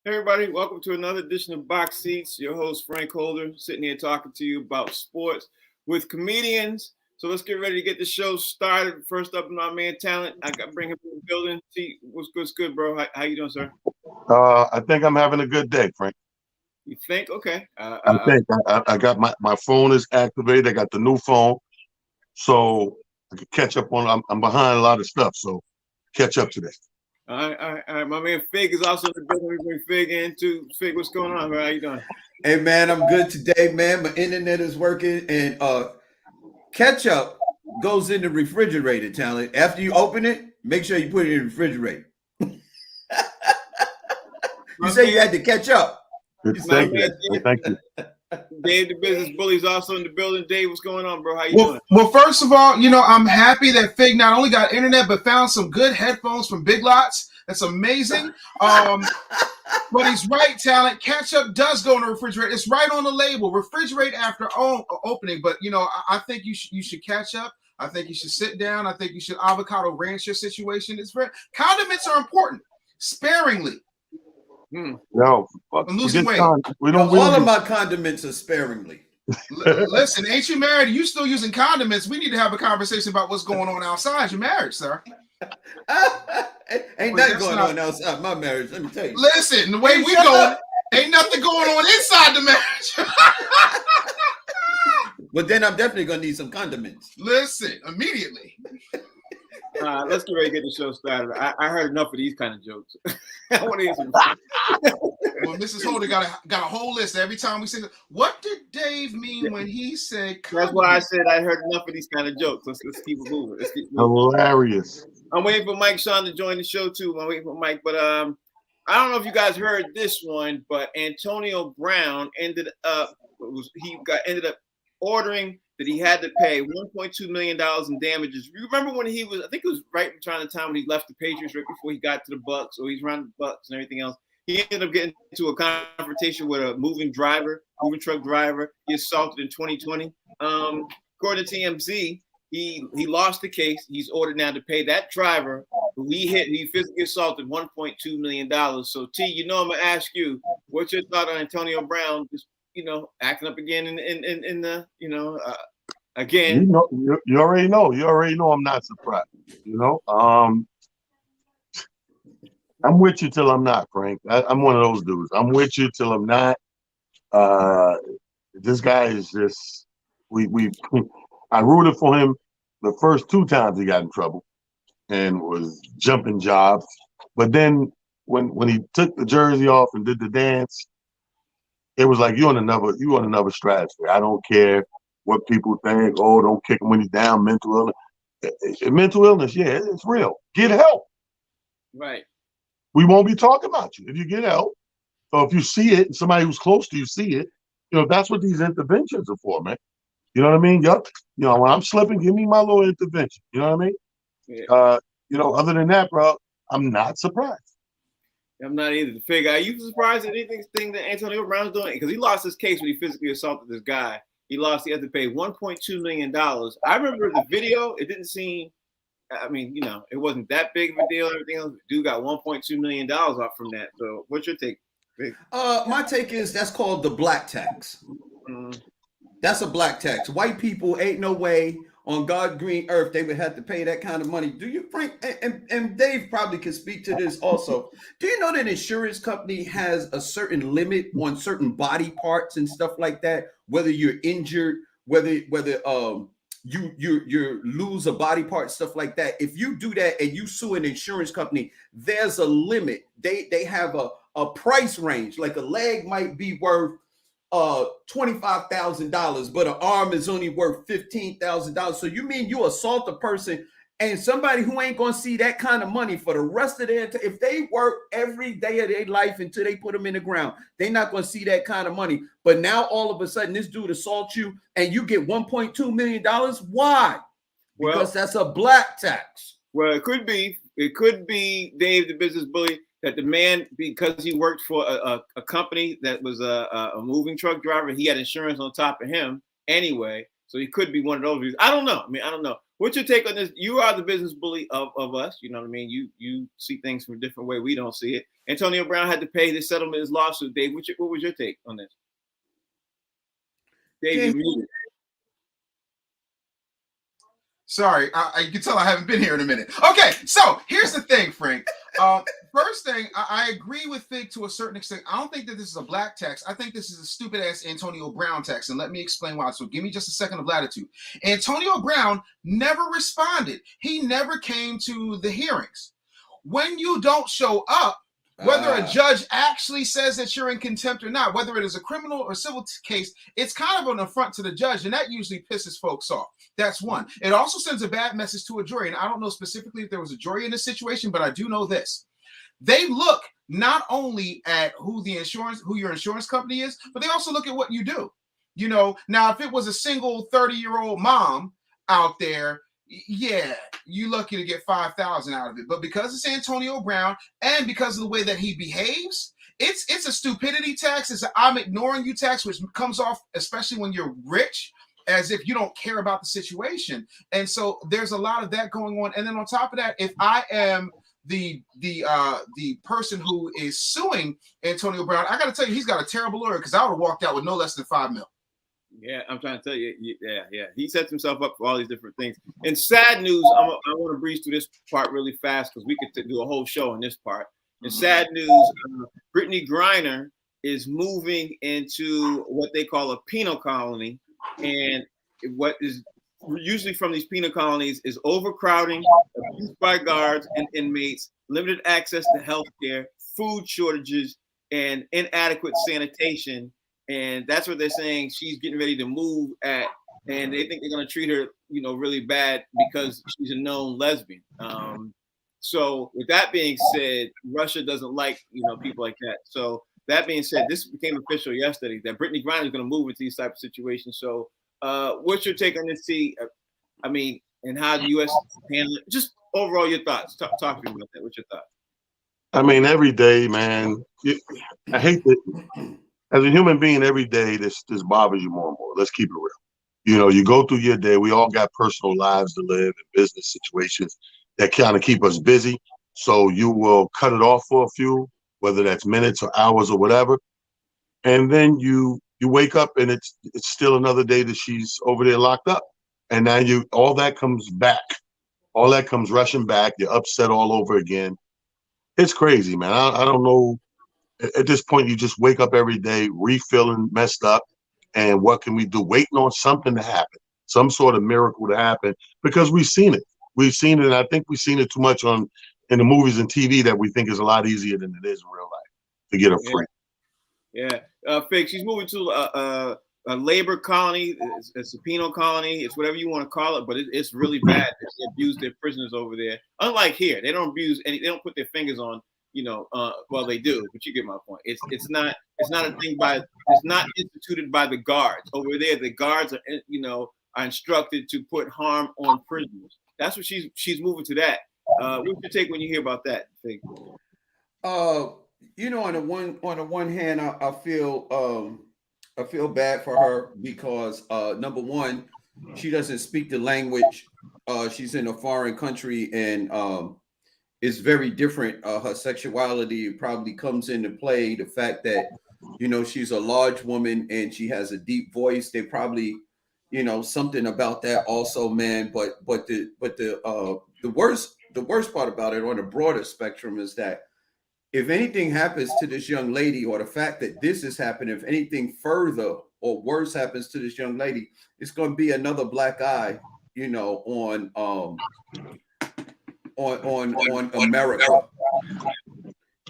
Hey everybody, welcome to another edition of Box Seats. Your host Frank Holder, sitting here talking to you about sports with comedians. So let's get ready to get the show started. First up, my man Talent. I got to bring him to the building. See what's good, bro. How you doing, sir? I think I'm having a good day, Frank. You think? Okay. I got my phone is activated. I got the new phone, so I can catch up on. I'm behind a lot of stuff, so catch up today. All right. My man Fig is also in the building. We bring Fig in too. Fig, what's going on, man? How you doing? Hey man, I'm good today, man. My internet is working, and ketchup goes in the refrigerator. Talent. After you open it, make sure you put it in the refrigerator. You say you had to catch up. Thank you. Thank you. Dave, the business bully, is also in the building. Dave, what's going on, bro? How you doing? Well, first of all, I'm happy that Fig not only got internet but found some good headphones from Big Lots. That's amazing. But he's right, Talent. Ketchup does go in the refrigerator. It's right on the label. Refrigerate after opening. But I think you should catch up. I think you should sit down. I think you should avocado ranch your situation. Condiments are important. Sparingly. No, losing weight. We don't. All of my condiments are sparingly. Listen, ain't you married? You still using condiments? We need to have a conversation about what's going on outside your marriage, sir. Ain't nothing going on outside my marriage. Let me tell you. Listen, the way we going, ain't nothing going on inside the marriage. But then I'm definitely gonna need some condiments. Listen, immediately. Let's get ready to get the show started. I heard enough of these kind of jokes. I want to hear some. Well, Mrs. Holder got a whole list every time we say, what did Dave mean when he said condiment? That's why I said I heard enough of these kind of jokes. Let's keep it moving. Hilarious. I'm waiting for Mike Sean to join the show too. I'm waiting for Mike, but I don't know if you guys heard this one, but Antonio Brown ended up ordering that he had to pay $1.2 million in damages. You remember when he was, I think it was right around the time when he left the Patriots, right before he got to the Bucks, or he's around the Bucks and everything else. He ended up getting into a confrontation with a moving truck driver. He assaulted in 2020. According to TMZ, he lost the case. He's ordered now to pay that driver who he physically assaulted $1.2 million. So T, I'm gonna ask you, what's your thought on Antonio Brown just acting up again in the again? You already know. You already know I'm not surprised. I'm with you till I'm not, Frank. I'm one of those dudes. I'm with you till I'm not. This guy is just I rooted for him the first two times he got in trouble and was jumping jobs. But then when he took the jersey off and did the dance, it was like you on another stratosphere. I don't care what people think. Oh, don't kick him when he's down. Mental illness. Mental illness, yeah, it's real. Get help. Right. We won't be talking about you if you get help. So if you see it, somebody who's close to you see it, that's what these interventions are for, man. You know what I mean? Yup. When I'm slipping, give me my little intervention. You know what I mean? Yeah. Other than that, bro, I'm not surprised. I'm not either. To figure, are you surprised at anything that Antonio Brown's doing? Because he lost his case when he physically assaulted this guy. He had to pay $1.2 million. I remember the video. It didn't seem, it wasn't that big of a deal. Everything else. Dude got $1.2 million off from that. So what's your take? My take is that's called the black tax. That's a black tax. White people ain't no way on God's green earth they would have to pay that kind of money. Do you, Frank? And Dave probably can speak to this also. Do you know that insurance company has a certain limit on certain body parts and stuff like that? Whether you're injured, whether you lose a body part, stuff like that. If you do that and you sue an insurance company, there's a limit. They have a price range. Like a leg might be worth $25,000, but an arm is only worth $15,000. So you mean you assault a person and somebody who ain't gonna see that kind of money for the rest of their if they work every day of their life until they put them in the ground, they're not gonna see that kind of money. But now all of a sudden this dude assaults you and you get $1.2 million. Why? Because that's a black tax. Well, it could be Dave, the business bully, that the man, because he worked for a company that was a moving truck driver, he had insurance on top of him anyway. So he could be one of those reasons. I don't know. I don't know. What's your take on this? You are the business bully of us. You know what I mean? You see things from a different way. We don't see it. Antonio Brown had to pay this settlement, his lawsuit. Dave, what was your take on this? Dave, you're muted. Sorry, I can tell I haven't been here in a minute. Okay, so here's the thing, Frank. First thing, I agree with Fig to a certain extent. I don't think that this is a black tax. I think this is a stupid ass Antonio Brown tax, and let me explain why. So give me just a second of latitude. Antonio Brown never responded. He never came to the hearings. When you don't show up, whether a judge actually says that you're in contempt or not, whether it is a criminal or civil case, it's kind of an affront to the judge, and that usually pisses folks off. That's one. It also sends a bad message to a jury, and I don't know specifically if there was a jury in this situation, but I do know this. They look not only at who your insurance company is, but they also look at what you do. You know, now if it was a single 30-year-old mom out there, yeah, you're lucky to get 5,000 out of it. But because it's Antonio Brown and because of the way that he behaves, it's a stupidity tax. It's an I'm ignoring you tax, which comes off, especially when you're rich, as if you don't care about the situation. And so there's a lot of that going on. And then on top of that, if I am the person who is suing Antonio Brown, I got to tell you, he's got a terrible lawyer, because I would have walked out with no less than $5 million. Yeah, I'm trying to tell you. Yeah. He sets himself up for all these different things. And sad news, I want to breeze through this part really fast because we could do a whole show on this part. And sad news, Brittany Griner is moving into what they call a penal colony. And what is usually from these penal colonies is overcrowding, abuse by guards and inmates, limited access to health care, food shortages, and inadequate sanitation. And that's what they're saying she's getting ready to move at. And they think they're going to treat her, really bad because she's a known lesbian. So with that being said, Russia doesn't like, people like that. So that being said, this became official yesterday that Brittany Griner is going to move into these type of situations. So what's your take on this, T? I mean, and how the U.S. handle it? Just overall your thoughts. Talk to me about that. What's your thoughts? I mean, every day, man, I hate that. As a human being, every day this bothers you more and more. Let's keep it real. You go through your day. We all got personal lives to live and business situations that kind of keep us busy. So you will cut it off for a few, whether that's minutes or hours or whatever. And then you wake up and it's still another day that she's over there locked up. And now all that comes back. All that comes rushing back. You're upset all over again. It's crazy, man. I don't know. At this point, you just wake up every day, refilling, messed up. And what can we do? Waiting on something to happen, some sort of miracle to happen, because we've seen it. We've seen it. And I think we've seen it too much in the movies and TV that we think is a lot easier than it is in real life to get her free. Yeah. Fig, she's moving to a labor colony. It's a penal colony. It's whatever you want to call it, but it's really bad. They abuse their prisoners over there. Unlike here, they don't abuse any. They don't put their fingers on. Well, they do, but you get my point. It's not a thing it's not instituted by the guards over there. The guards are instructed to put harm on prisoners. That's what she's moving to that. What's your take when you hear about that thing? On the one hand, I feel bad for her because number one, she doesn't speak the language. She's in a foreign country and it's very different. Her sexuality probably comes into play. The fact that, she's a large woman and she has a deep voice. They probably, something about that also, man. But the worst part about it on a broader spectrum is that if anything happens to this young lady, or the fact that this is happening, if anything further or worse happens to this young lady, it's going to be another black eye, on America,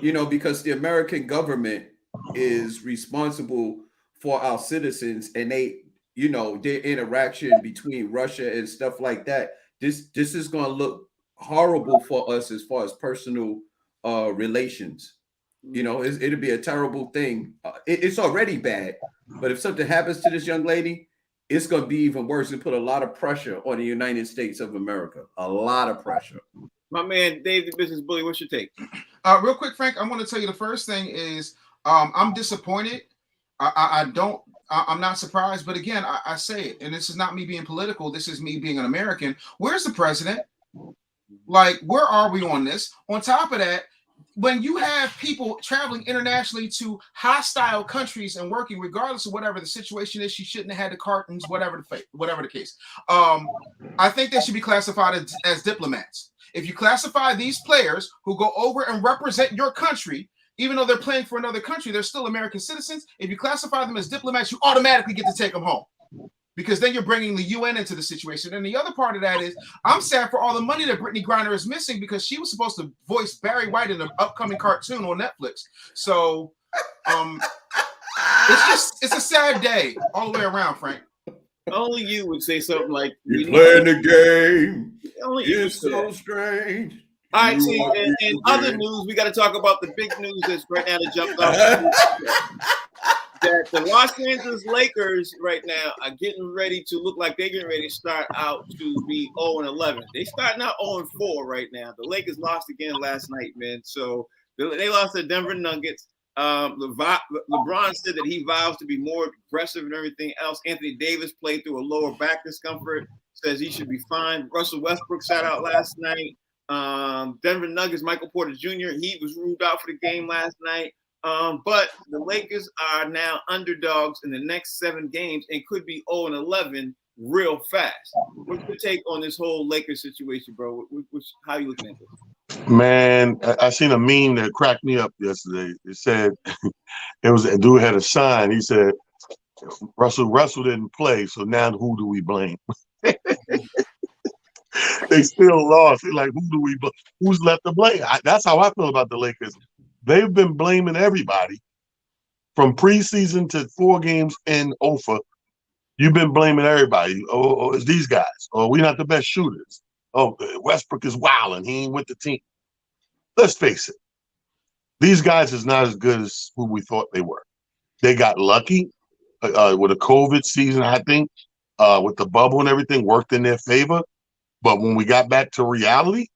because the American government is responsible for our citizens and their interaction between Russia and stuff like that. This is going to look horrible for us as far as personal relations. It'll be a terrible thing. It's already bad, but if something happens to this young lady, it's going to be even worse and put a lot of pressure on the United States of America. A lot of pressure. My man, Dave, the business bully, what's your take? Real quick, Frank, I want to tell you the first thing is I'm disappointed. I I'm not surprised, but again, I say it, and this is not me being political. This is me being an American. Where's the president? Like, where are we on this? On top of that, when you have people traveling internationally to hostile countries and working, regardless of whatever the situation is, she shouldn't have had the cartons, whatever the case. I think they should be classified as diplomats. If you classify these players who go over and represent your country, even though they're playing for another country, they're still American citizens. If you classify them as diplomats, you automatically get to take them home, because then you're bringing the UN into the situation. And the other part of that is, I'm sad for all the money that Brittany Griner is missing, because she was supposed to voice Barry White in an upcoming cartoon on Netflix. So it's a sad day all the way around, Frank. Only you would say something like, "You're playing the game. Only you It's so strange." All right, see, in other news, we got to talk about the big news that's right now that jumped off. That the Los Angeles Lakers right now are getting ready to look like they're getting ready to start out to be 0-11. They starting out 0-4 right now. The Lakers lost again last night, man. So they lost to Denver Nuggets. LeBron said that he vows to be more aggressive and everything else. Anthony Davis played through a lower back discomfort, says he should be fine. Russell Westbrook sat out last night. Denver Nuggets, Michael Porter Jr., he was ruled out for the game last night. But the Lakers are now underdogs in the next 7 games and could be 0-11 real fast. What's your take on this whole Lakers situation, bro? How are you looking at this? Man, I seen a meme that cracked me up yesterday. It said, it was a dude had a sign. He said, Russell didn't play, so now who do we blame? They still lost. They're like, who's left to blame? That's how I feel about the Lakers. They've been blaming everybody from preseason to 4 games in OFA. You've been blaming everybody. Oh, it's these guys. Oh, we're not the best shooters. Oh, Westbrook is wilding. He ain't with the team. Let's face it. These guys is not as good as who we thought they were. They got lucky with a COVID season, I think, with the bubble and everything worked in their favor. But when we got back to reality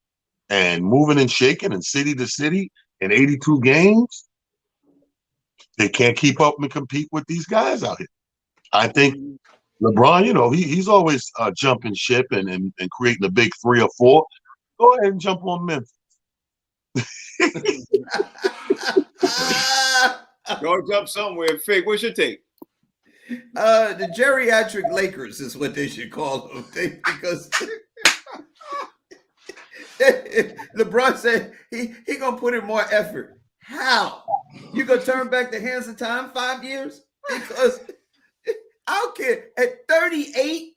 and moving and shaking and city to city in 82 games, they can't keep up and compete with these guys out here. I think LeBron, he's always jumping ship and creating a big 3 or 4. Go ahead and jump on Memphis. Go jump somewhere. Fig, what's your take? The geriatric Lakers is what they should call them, because LeBron said he gonna put in more effort. How? You gonna turn back the hands of time 5 years? Because I don't care. At 38,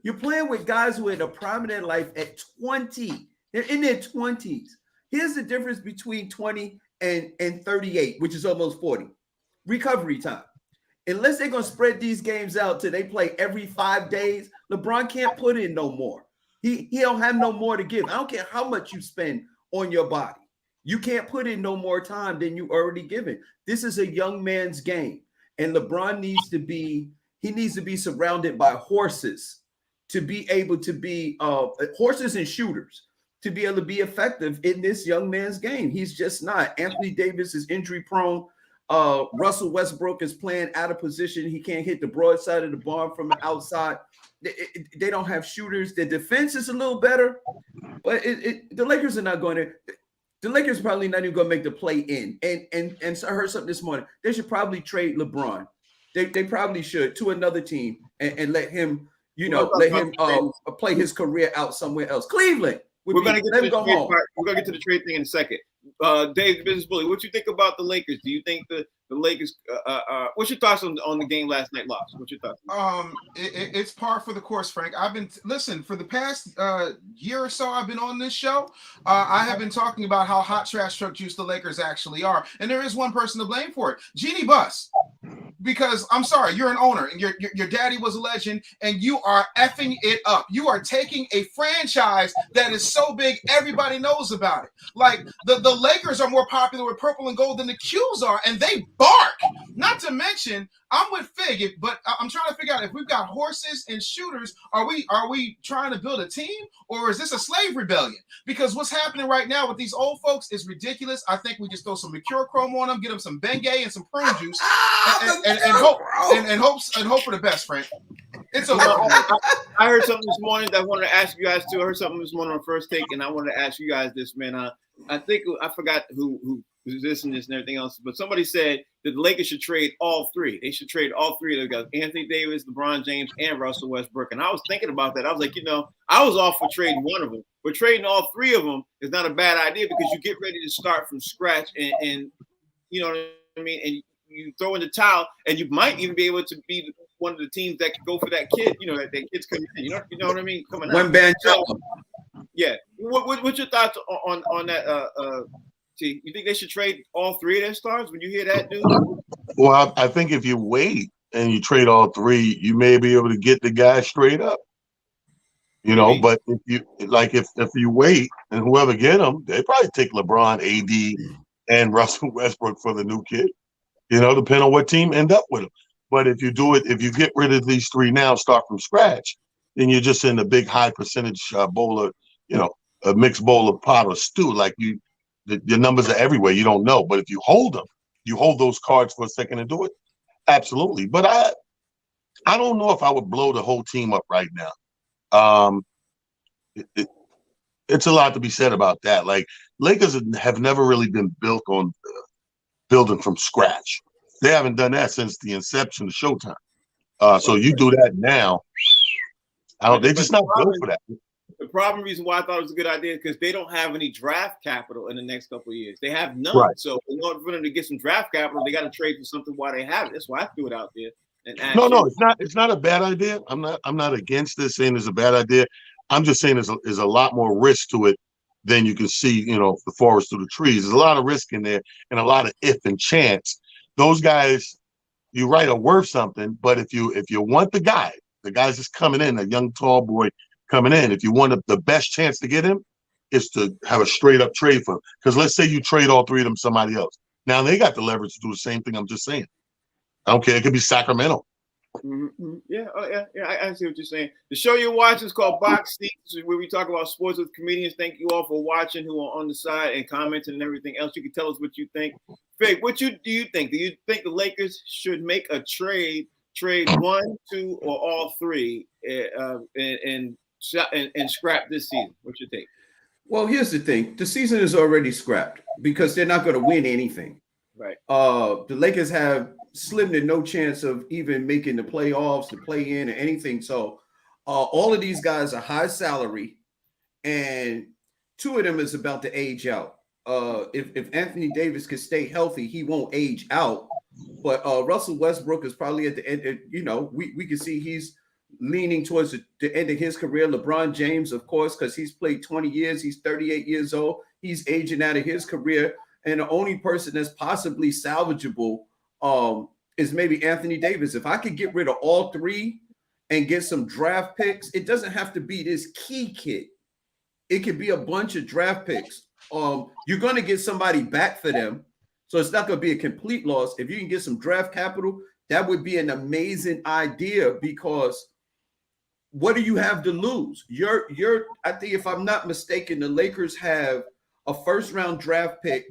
you're playing with guys who had a prominent life at 20. They're in their 20s. Here's the difference between 20 and 38, which is almost 40. Recovery time. Unless they're gonna spread these games out till they play every 5 days, LeBron can't put in no more. He don't have no more to give. I don't care how much you spend on your body. You can't put in no more time than you already given. This is a young man's game. And LeBron needs to be surrounded by horses to be able to be horses and shooters to be able to be effective in this young man's game. He's just not. Anthony Davis is injury prone. Russell Westbrook is playing out of position. He can't hit the broadside of the barn from the outside. They don't have shooters. Their defense is a little better, but the Lakers are not going to. The Lakers probably not even going to make the play in. And so I heard something this morning. They should probably trade LeBron. They probably should to another team and let him, play his career out somewhere else. Cleveland. We're going to get to the trade thing in a second. Dave, the business bully, what you think about the Lakers? Do you think the Lakers? What's your thoughts on the game last night loss? What's your thoughts? It's par for the course, Frank. I've been for the past year or so. I've been on this show. I have been talking about how hot trash truck juice the Lakers actually are, and there is one person to blame for it, Jeannie Buss. Because I'm sorry, you're an owner and your daddy was a legend and you are effing it up. You are taking a franchise that is so big, everybody knows about it. Like the Lakers are more popular with purple and gold than the Qs are, and they bark. Not to mention, I'm with Fig, but I'm trying to figure out if we've got horses and shooters, are we trying to build a team, or is this a slave rebellion? Because what's happening right now with these old folks is ridiculous. I think we just throw some Mercure Chrome on them, get them some Bengay and some prune juice, and hope for the best, Frank. It's a I heard something this morning that I wanted to ask you guys too. I heard something this morning on First Take, and I wanted to ask you guys this, man. I think I forgot who was this and everything else, but somebody said that the Lakers should trade all three. They should trade all three of those guys: Anthony Davis, LeBron James, and Russell Westbrook. And I was thinking about that. I was like, I was all for trading one of them, but trading all three of them is not a bad idea because you get ready to start from scratch, and you know what I mean. And you throw in the towel, and you might even be able to be one of the teams that could go for that kid. That kid's coming in. You know what I mean? Coming out. One band. Yeah. What's your thoughts on that? T, you think they should trade all three of their stars when you hear that, dude? Well, I think if you wait and you trade all three, you may be able to get the guy straight up. But if you wait and whoever get them, they probably take LeBron, AD, and Russell Westbrook for the new kid. Depending on what team end up with them. But if you get rid of these three now, start from scratch, then you're just in a big high percentage bowl of, a mixed bowl of pot or stew. Like your numbers are everywhere. You don't know. But if you hold them, you hold those cards for a second and do it. Absolutely. But I don't know if I would blow the whole team up right now. It's a lot to be said about that. Like Lakers have never really been built on building from scratch. They haven't done that since the inception of Showtime. So you do that now. They're just not built for that. The reason why I thought it was a good idea is because they don't have any draft capital in the next couple of years. They have none. Right. So in order for them to get some draft capital, they got to trade for something while they have it. That's why I threw it out there. No, it's not a bad idea. I'm not against this saying it's a bad idea. I'm just saying there's a lot more risk to it than you can see, the forest through the trees. There's a lot of risk in there and a lot of if and chance. Those guys, you're right, are worth something. But if you want the guy's just coming in, a young tall boy coming in. If you want the best chance to get him, is to have a straight up trade for him. Because let's say you trade all three of them somebody else. Now they got the leverage to do the same thing. I'm just saying. I don't care. It could be Sacramento. Mm-hmm. Yeah. Oh, yeah. I see what you're saying. The show you're watching is called Box Seats, where we talk about sports with comedians. Thank you all for watching, who are on the side and commenting and everything else. You can tell us what you think. Fig, do you think? Do you think the Lakers should make a trade 1, 2, or all three, and scrap this season? What's your take? Well, here's the thing: the season is already scrapped because they're not going to win anything. Right. The Lakers have slim to no chance of even making the playoffs, the play in, or anything. So all of these guys are high salary, and two of them is about to age out. If Anthony Davis could stay healthy, he won't age out. But Russell Westbrook is probably at the end. We can see he's leaning towards the end of his career. LeBron James, of course, because he's played 20 years. He's 38 years old. He's aging out of his career. And the only person that's possibly salvageable is maybe Anthony Davis. If I could get rid of all three and get some draft picks, it doesn't have to be this key kid. It could be a bunch of draft picks. You're going to get somebody back for them. So it's not going to be a complete loss. If you can get some draft capital, that would be an amazing idea, because what do you have to lose? I think, if I'm not mistaken, the Lakers have a first-round draft pick.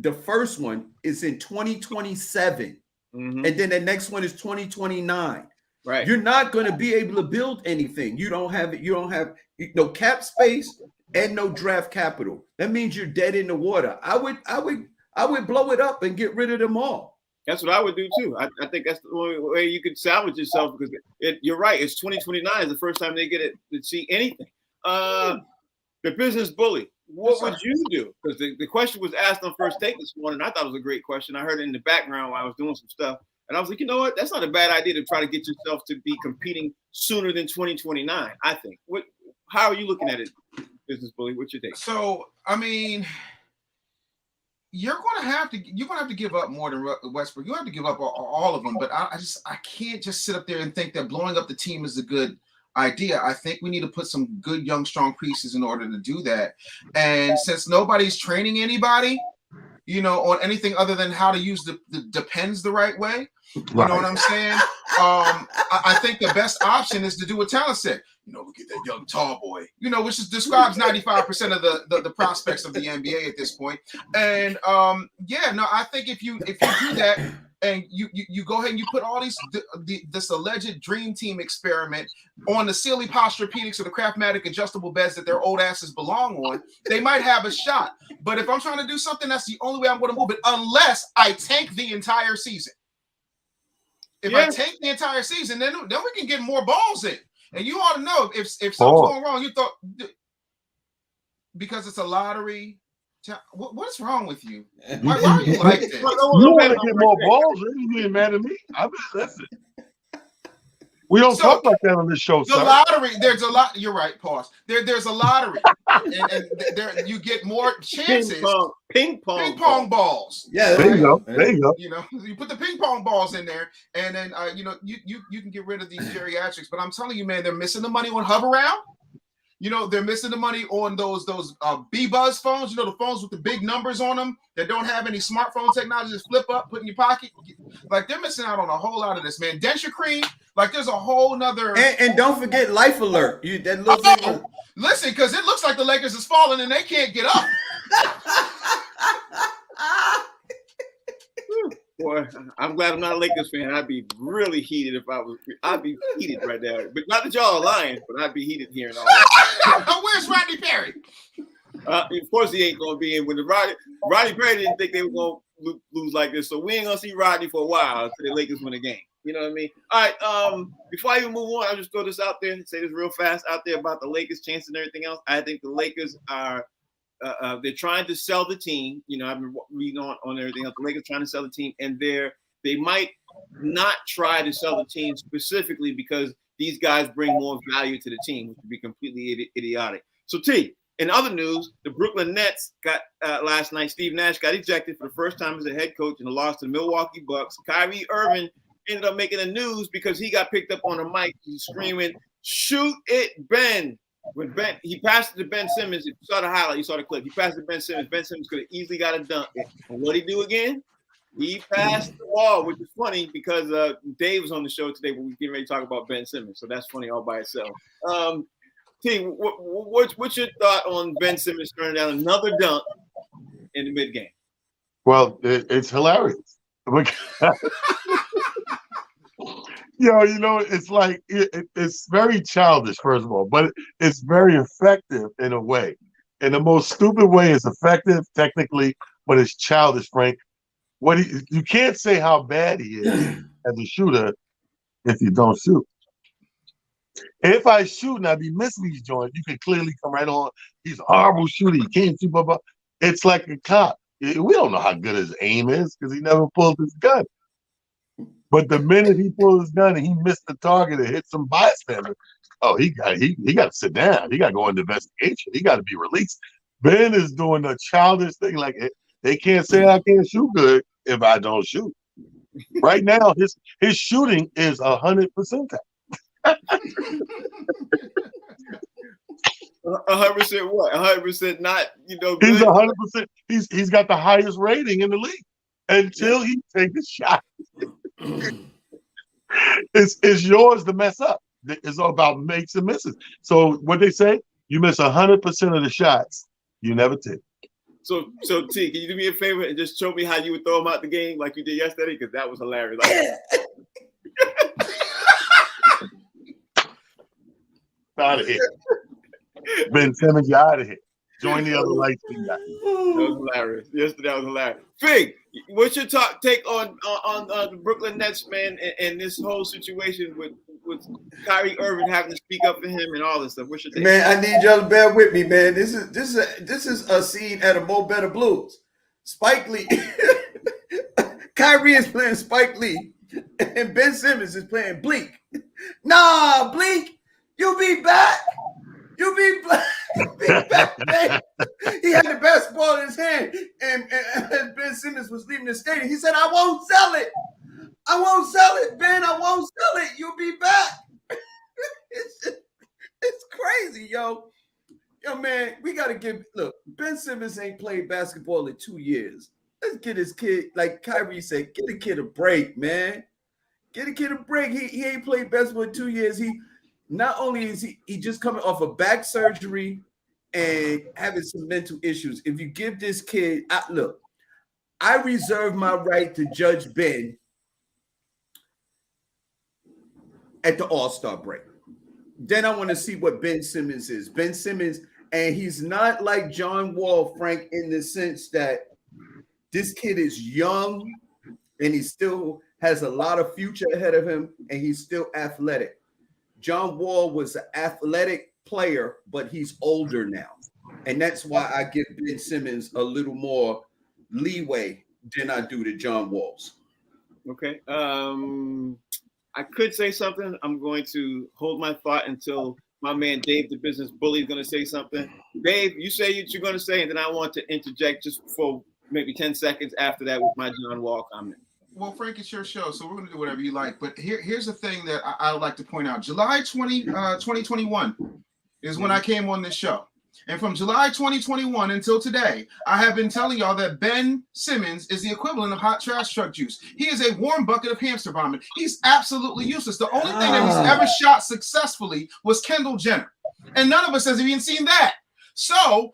The first one is in 2027, and then the next one is 2029. Right. You're not going to be able to build anything. You don't have it. You don't have no cap space and no draft capital. That means you're dead in the water. I would blow it up and get rid of them all. That's what I would do too. I think that's the only way you could salvage yourself, because you're right. It's 2029 is the first time they get to see anything. The business bully. What would you do? Because the question was asked on First Take this morning. I thought it was a great question. I heard it in the background while I was doing some stuff. And I was like, you know what? That's not a bad idea to try to get yourself to be competing sooner than 2029, I think. How are you looking at it, business bully? What's your take? So, I mean, you're going to have to give up more than Westbrook. You have to give up all of them. But I can't just sit up there and think that blowing up the team is a good idea. I think we need to put some good, young, strong pieces in order to do that. And since nobody's training anybody, on anything other than how to use the depends the right way. You Right. know what I'm saying? I think the best option is to do what Talent said. Look at that young tall boy, which describes 95% of the prospects of the NBA at this point. And I think if you do that and you go ahead and you put all this alleged dream team experiment on the Sealy Posturepedics or the Craftmatic adjustable beds that their old asses belong on, they might have a shot. But if I'm trying to do something, that's the only way I'm going to move it, unless I tank the entire season. If I tank the entire season, then we can get more balls in. And you ought to know if something's going wrong, you thought because it's a lottery. What's wrong with you? Why are you like this? You want to get more balls? You ain't mad at me. Listen. We don't talk like that on this show, the sir. Lottery, there's a lot. You're right. Pause. There's a lottery, and there you get more chances. Ping pong balls. Yeah, there you go. There you go. You put the ping pong balls in there, and then you can get rid of these geriatrics. But I'm telling you, man, they're missing the money on Hover Round. They're missing the money on those B-Buzz phones. The phones with the big numbers on them that don't have any smartphone technology. Just flip up, put in your pocket. Like they're missing out on a whole lot of this, man. Denture cream, like there's a whole nother. And don't forget Life Alert. That little thing. Listen, because it looks like the Lakers is falling and they can't get up. Boy, I'm glad I'm not a Lakers fan. I'd be really heated if I was. I'd be heated right now. But not that y'all are lying, but I'd be heated hearing all that. Where's Rodney Perry? Of course he ain't gonna be in. When Rodney Perry didn't think they were gonna lose like this, so we ain't gonna see Rodney for a while until the Lakers win a game. You know what I mean? All right. Before I even move on, I'll just throw this out there and say this real fast out there about the Lakers' chances and everything else. I think the Lakers are. They're trying to sell the team. I've been reading on everything else. The Lakers trying to sell the team, and they might not try to sell the team specifically because these guys bring more value to the team, which would be completely idiotic. So, T, in other news, the Brooklyn Nets got last night. Steve Nash got ejected for the first time as a head coach in a loss to the Milwaukee Bucks. Kyrie Irving ended up making the news because he got picked up on a mic. He's screaming, "Shoot it, Ben!" When he passed it to Ben Simmons, if you saw the highlight, you saw the clip. He passed it to Ben Simmons. Ben Simmons could have easily got a dunk. And what did he do again? He passed the ball, which is funny because Dave was on the show today, but we getting ready to talk about Ben Simmons. So that's funny all by itself. T, what's your thought on Ben Simmons turning down another dunk in the mid game? Well, it's hilarious. It's like it's very childish, first of all, but it's very effective in a way. In the most stupid way, it's effective technically, but it's childish, Frank. You can't say how bad he is as a shooter if you don't shoot. If I shoot and I be missing these joints, you can clearly come right on. He's a horrible shooter. He can't shoot. Blah, blah. It's like a cop. We don't know how good his aim is because he never pulled his gun. But the minute he pulled his gun and he missed the target and hit some bystander, he got to sit down. He got to go into investigation. He got to be released. Ben is doing a childish thing like they can't say I can't shoot good if I don't shoot. Right now, his shooting is 100%. 100% what? 100% not, good? He's 100%. He's got the highest rating in the league until he takes a shot. It's yours to mess up. It's all about makes and misses. So what they say, you miss 100% of the shots you never take. So T, can you do me a favor and just show me how you would throw him out the game like you did yesterday? Because that was hilarious. Out of here. Ben Simmons, you're out of here. Join the other lights. That was hilarious. Yesterday was hilarious. Fig, what's your take on the Brooklyn Nets, man, and this whole situation with Kyrie Irving having to speak up for him and all this stuff? What's your take? Man, I need y'all to bear with me, man. This is a scene at a Mo Better Blues. Spike Lee, Kyrie is playing Spike Lee, and Ben Simmons is playing Bleak. Nah, Bleak, you'll be back. You'll be back, man. He had the basketball in his hand, and Ben Simmons was leaving the stadium. He said, "I won't sell it. I won't sell it, Ben. I won't sell it. You'll be back." It's crazy, yo. Yo, man, we got to look, Ben Simmons ain't played basketball in 2 years. Let's get this kid, like Kyrie said, get the kid a break, man. Get the kid a break. He ain't played basketball in 2 years. He not only is he just coming off a back surgery and having some mental issues. If you give this kid, look, I reserve my right to judge Ben at the All-Star break. Then I want to see what Ben Simmons is. Ben Simmons, and he's not like John Wall, Frank, in the sense that this kid is young and he still has a lot of future ahead of him, and he's still athletic. John Wall was an athletic player, but he's older now. And that's why I give Ben Simmons a little more leeway than I do to John Wall's. Okay. I could say something. I'm going to hold my thought until my man Dave, the business bully, is going to say something. Dave, you say what you're going to say, and then I want to interject just for maybe 10 seconds after that with my John Wall comment. Well, Frank, it's your show, so we're going to do whatever you like. But here's the thing that I would like to point out. July 2021 is when I came on this show. And from July 2021 until today, I have been telling y'all that Ben Simmons is the equivalent of hot trash truck juice. He is a warm bucket of hamster vomit. He's absolutely useless. The only thing that he's ever shot successfully was Kendall Jenner. And none of us has even seen that. So,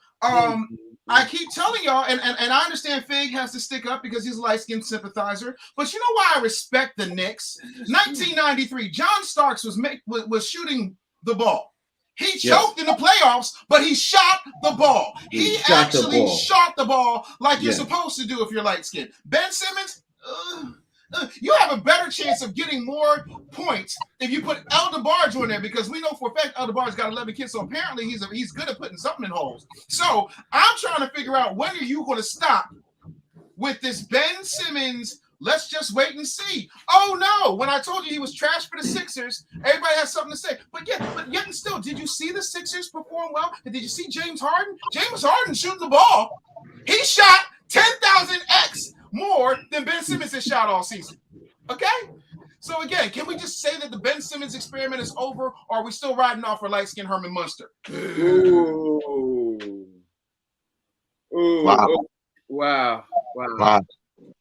I keep telling y'all, and I understand Fig has to stick up because he's a light-skinned sympathizer, but you know why I respect the Knicks? 1993, John Starks was shooting the ball. He choked in the playoffs, but he shot the ball. He actually shot the ball like you're supposed to do if you're light-skinned. Ben Simmons, you have a better chance of getting more points if you put El DeBarge on there, because we know for a fact El DeBarge's got 11 kids, so apparently he's good at putting something in holes. So I'm trying to figure out when are you going to stop with this Ben Simmons? Let's just wait and see. Oh no! When I told you he was trash for the Sixers, everybody has something to say. But yet and still, did you see the Sixers perform well? And did you see James Harden? James Harden shooting the ball. He shot 10,000x more than Ben Simmons has shot all season. Okay? So again, can we just say that the Ben Simmons experiment is over, or are we still riding off for light-skinned Herman Munster? Ooh. Wow.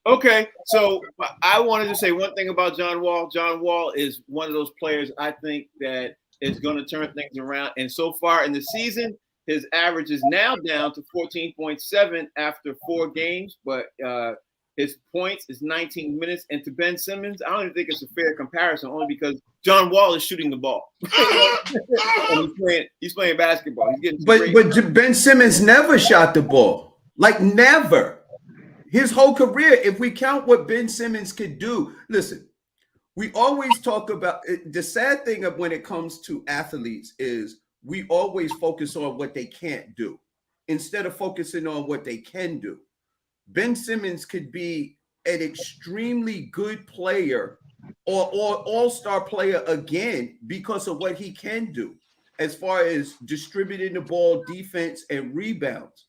Okay, so I wanted to say one thing about John Wall. John Wall is one of those players I think that is going to turn things around. And so far in the season, his average is now down to 14.7 after 4 games, but his points is 19 minutes. And to Ben Simmons, I don't even think it's a fair comparison, only because John Wall is shooting the ball. he's playing basketball. He's getting but Ben Simmons never shot the ball. Like never. His whole career, if we count what Ben Simmons could do, listen, we always talk about the sad thing of when it comes to athletes is we always focus on what they can't do instead of focusing on what they can do. Ben Simmons could be an extremely good player or all-star player again because of what he can do as far as distributing the ball, defense, and rebounds.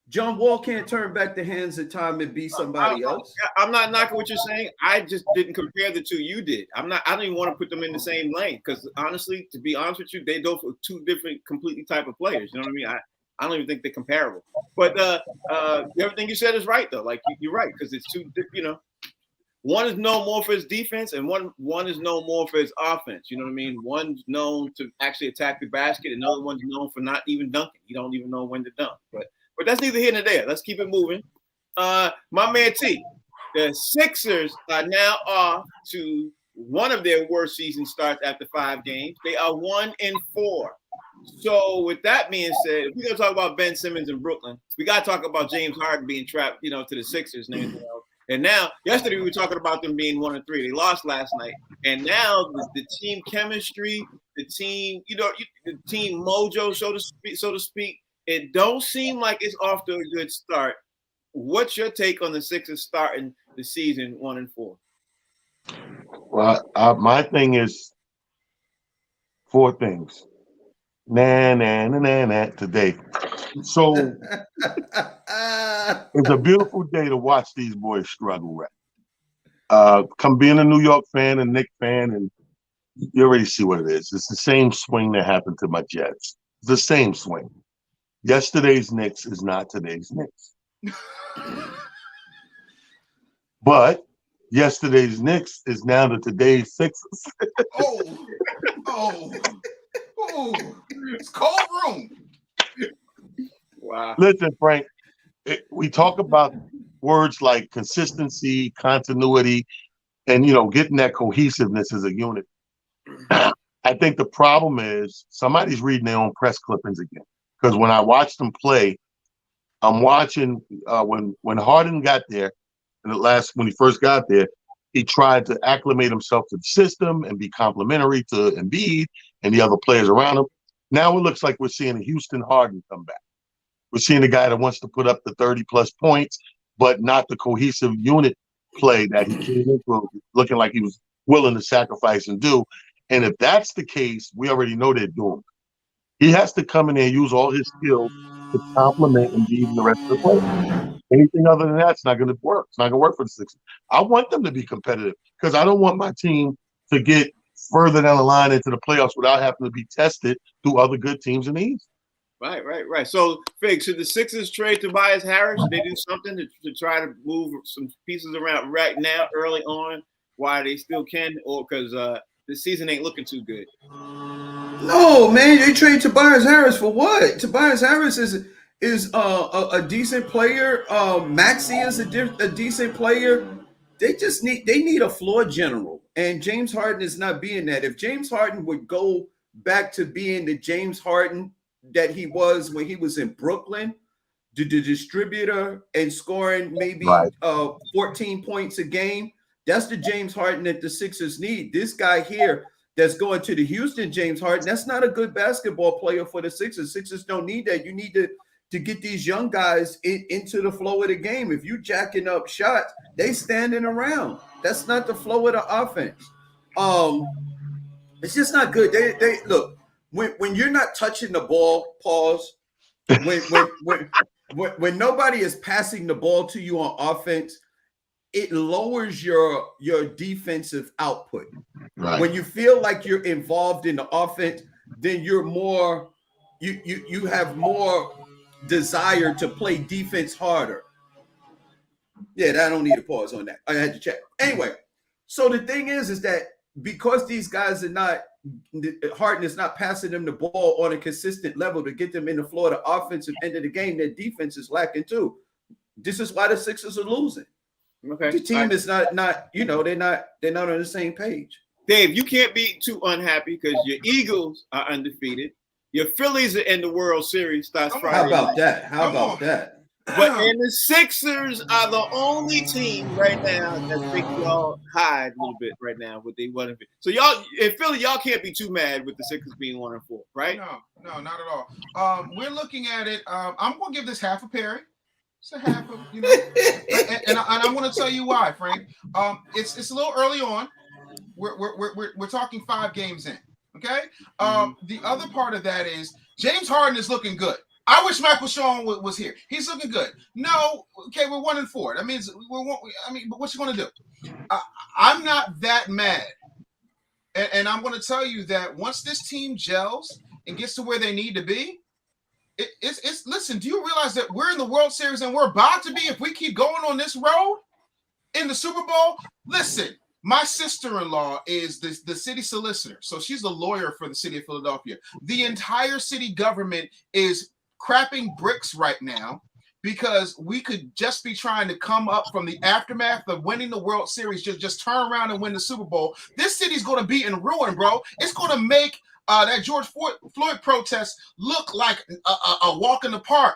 John Wall can't turn back the hands of time and be somebody else. I'm not knocking what you're saying. I just didn't compare the two. You did. I don't even want to put them in the same lane because honestly, to be honest with you, they go for 2 different, completely type of players. You know what I mean? I don't even think they're comparable. But everything you said is right though. Like you're right because it's 2. You know, one is known more for his defense, and one is known more for his offense. You know what I mean? One's known to actually attack the basket, and another one's known for not even dunking. You don't even know when to dunk, But that's neither here nor there. Let's keep it moving. My man T, the Sixers are now off to one of their worst season starts after 5 games. They are 1-4. So with that being said, if we're going to talk about Ben Simmons in Brooklyn, we got to talk about James Harden being trapped, to the Sixers and everything else. And now, yesterday we were talking about them being 1-3. They lost last night. And now the team chemistry, the team, the team mojo, so to speak, it don't seem like it's off to a good start. What's your take on the Sixers starting the season 1-4? Well, my thing is 4 things. Nah, today. So it's a beautiful day to watch these boys struggle, right? Come being a New York fan and Knicks fan, and you already see what it is. It's the same swing that happened to my Jets. It's the same swing. Yesterday's Knicks is not today's Knicks. But yesterday's Knicks is now to today's Sixers. Oh, it's cold room. Wow. Listen, Frank, we talk about words like consistency, continuity, and getting that cohesiveness as a unit. I think the problem is somebody's reading their own press clippings again. Because when I watch them play, I'm watching when Harden got there, when he first got there, he tried to acclimate himself to the system and be complimentary to Embiid and the other players around him. Now it looks like we're seeing a Houston Harden come back. We're seeing a guy that wants to put up the 30-plus points, but not the cohesive unit play that he came into, looking like he was willing to sacrifice and do. And if that's the case, we already know they're doomed. He has to come in there and use all his skills to complement Embiid and the rest of the players. Anything other than that's not going to work. It's not going to work for the Sixers. I want them to be competitive because I don't want my team to get further down the line into the playoffs without having to be tested through other good teams in the East. Right. So, Fig, should the Sixers trade Tobias Harris? Should they do something to try to move some pieces around right now, early on, while they still can, or because the season ain't looking too good? No, man, they trade Tobias Harris for what? Tobias Harris is a decent player. Maxey is a decent player. They need a floor general, and James Harden is not being that. If James Harden would go back to being the James Harden that he was when he was in Brooklyn, the distributor and scoring maybe 14 points a game, that's the James Harden that the Sixers need. This guy here that's going to the Houston James Harden, that's not a good basketball player for the Sixers. Sixers don't need that. You need to get these young guys into the flow of the game. If you jacking up shots, they standing around. That's not the flow of the offense. It's just not good. They look, when you're not touching the ball, pause. When nobody is passing the ball to you on offense, it lowers your defensive output. Right. When you feel like you're involved in the offense, then you're more you have more desire to play defense harder. Yeah, I don't need a pause on that. I had to check. Anyway, so the thing is that because these guys are not, Harden is not passing them the ball on a consistent level to get them in the flow of the offensive end of the game, their defense is lacking too. This is why the Sixers are losing. Okay. The team is not they're not on the same page. Dave, you can't be too unhappy because your Eagles are undefeated. Your Phillies are in the World Series. Starts Friday. How about that? How about that? But and the Sixers are the only team right now that think y'all hide a little bit right now with they 1-4. So y'all in Philly, y'all can't be too mad with the Sixers being 1-4, right? No, not at all. We're looking at it. I'm going to give this half a Perry. It's a half of, and I want to tell you why, Frank. It's a little early on. We're talking 5 games in. Okay. The other part of that is James Harden is looking good. I wish Michael Sean was here. He's looking good. No, okay, we're 1-4. That means but what you going to do? I'm not that mad, and I'm going to tell you that once this team gels and gets to where they need to be, it's listen. Do you realize that we're in the World Series and we're about to be if we keep going on this road in the Super Bowl? Listen. My sister-in-law is the city solicitor, so she's a lawyer for the city of Philadelphia. The entire city government is crapping bricks right now because we could just be trying to come up from the aftermath of winning the World Series, just turn around and win the Super Bowl. This city's going to be in ruin, bro. It's going to make that George Floyd protest look like a walk in the park.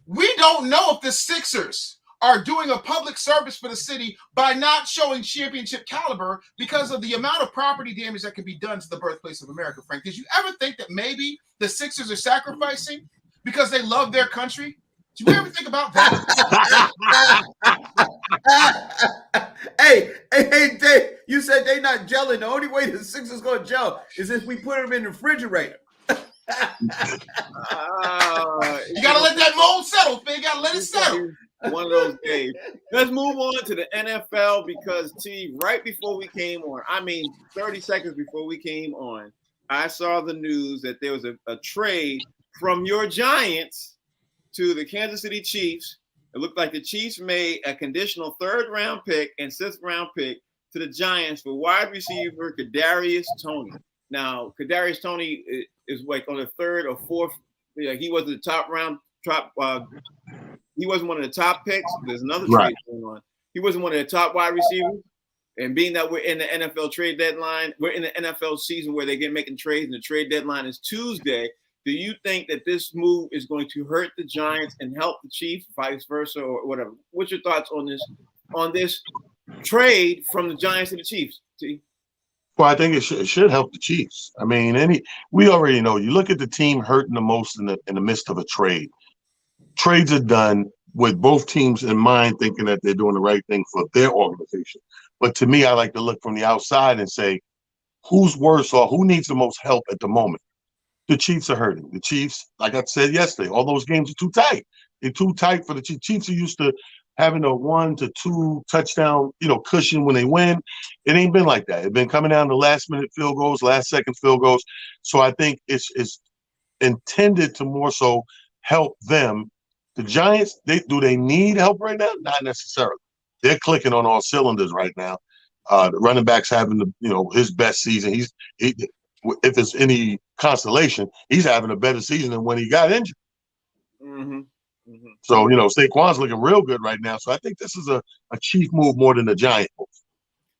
We don't know if the Sixers are doing a public service for the city by not showing championship caliber because of the amount of property damage that could be done to the birthplace of America, Frank. Did you ever think that maybe the Sixers are sacrificing because they love their country? Did you ever think about that? Hey, Dave, you said they not gelling. The only way the Sixers going to gel is if we put them in the refrigerator. You gotta let that mold settle, man. You gotta let it settle. One of those days. Let's move on to the NFL because right before we came on, 30 seconds before we came on, I saw the news that there was a trade from your Giants to the Kansas City Chiefs It looked like the Chiefs made a conditional 3rd round pick and 6th round pick to the Giants for wide receiver Kadarius Toney. Now, Kadarius Toney is like on the 3rd or 4th. Yeah, he wasn't the top. He wasn't one of the top picks. There's another trade going on. He wasn't one of the top wide receivers. And being that we're in the NFL trade deadline, we're in the NFL season where they're making trades, and the trade deadline is Tuesday. Do you think that this move is going to hurt the Giants and help the Chiefs, vice versa, or whatever? What's your thoughts on this trade from the Giants to the Chiefs? T? Well, I think it should help the Chiefs. I mean, we already know. You look at the team hurting the most in the midst of a trade. Trades are done with both teams in mind, thinking that they're doing the right thing for their organization. But to me, I like to look from the outside and say, who's worse or who needs the most help at the moment? The Chiefs are hurting. The Chiefs, like I said yesterday, all those games are too tight. They're too tight for the Chiefs. Chiefs are used to having a 1 to 2 touchdown, cushion when they win. It ain't been like that. It's been coming down to last-minute field goals, last-second field goals. So I think it's intended to more so help them. The Giants, do they need help right now? Not necessarily. They're clicking on all cylinders right now. The running back's having his best season. If it's any consolation, he's having a better season than when he got injured. Mm-hmm. Mm-hmm. So, Saquon's looking real good right now. So I think this is a Chief move more than a Giant move.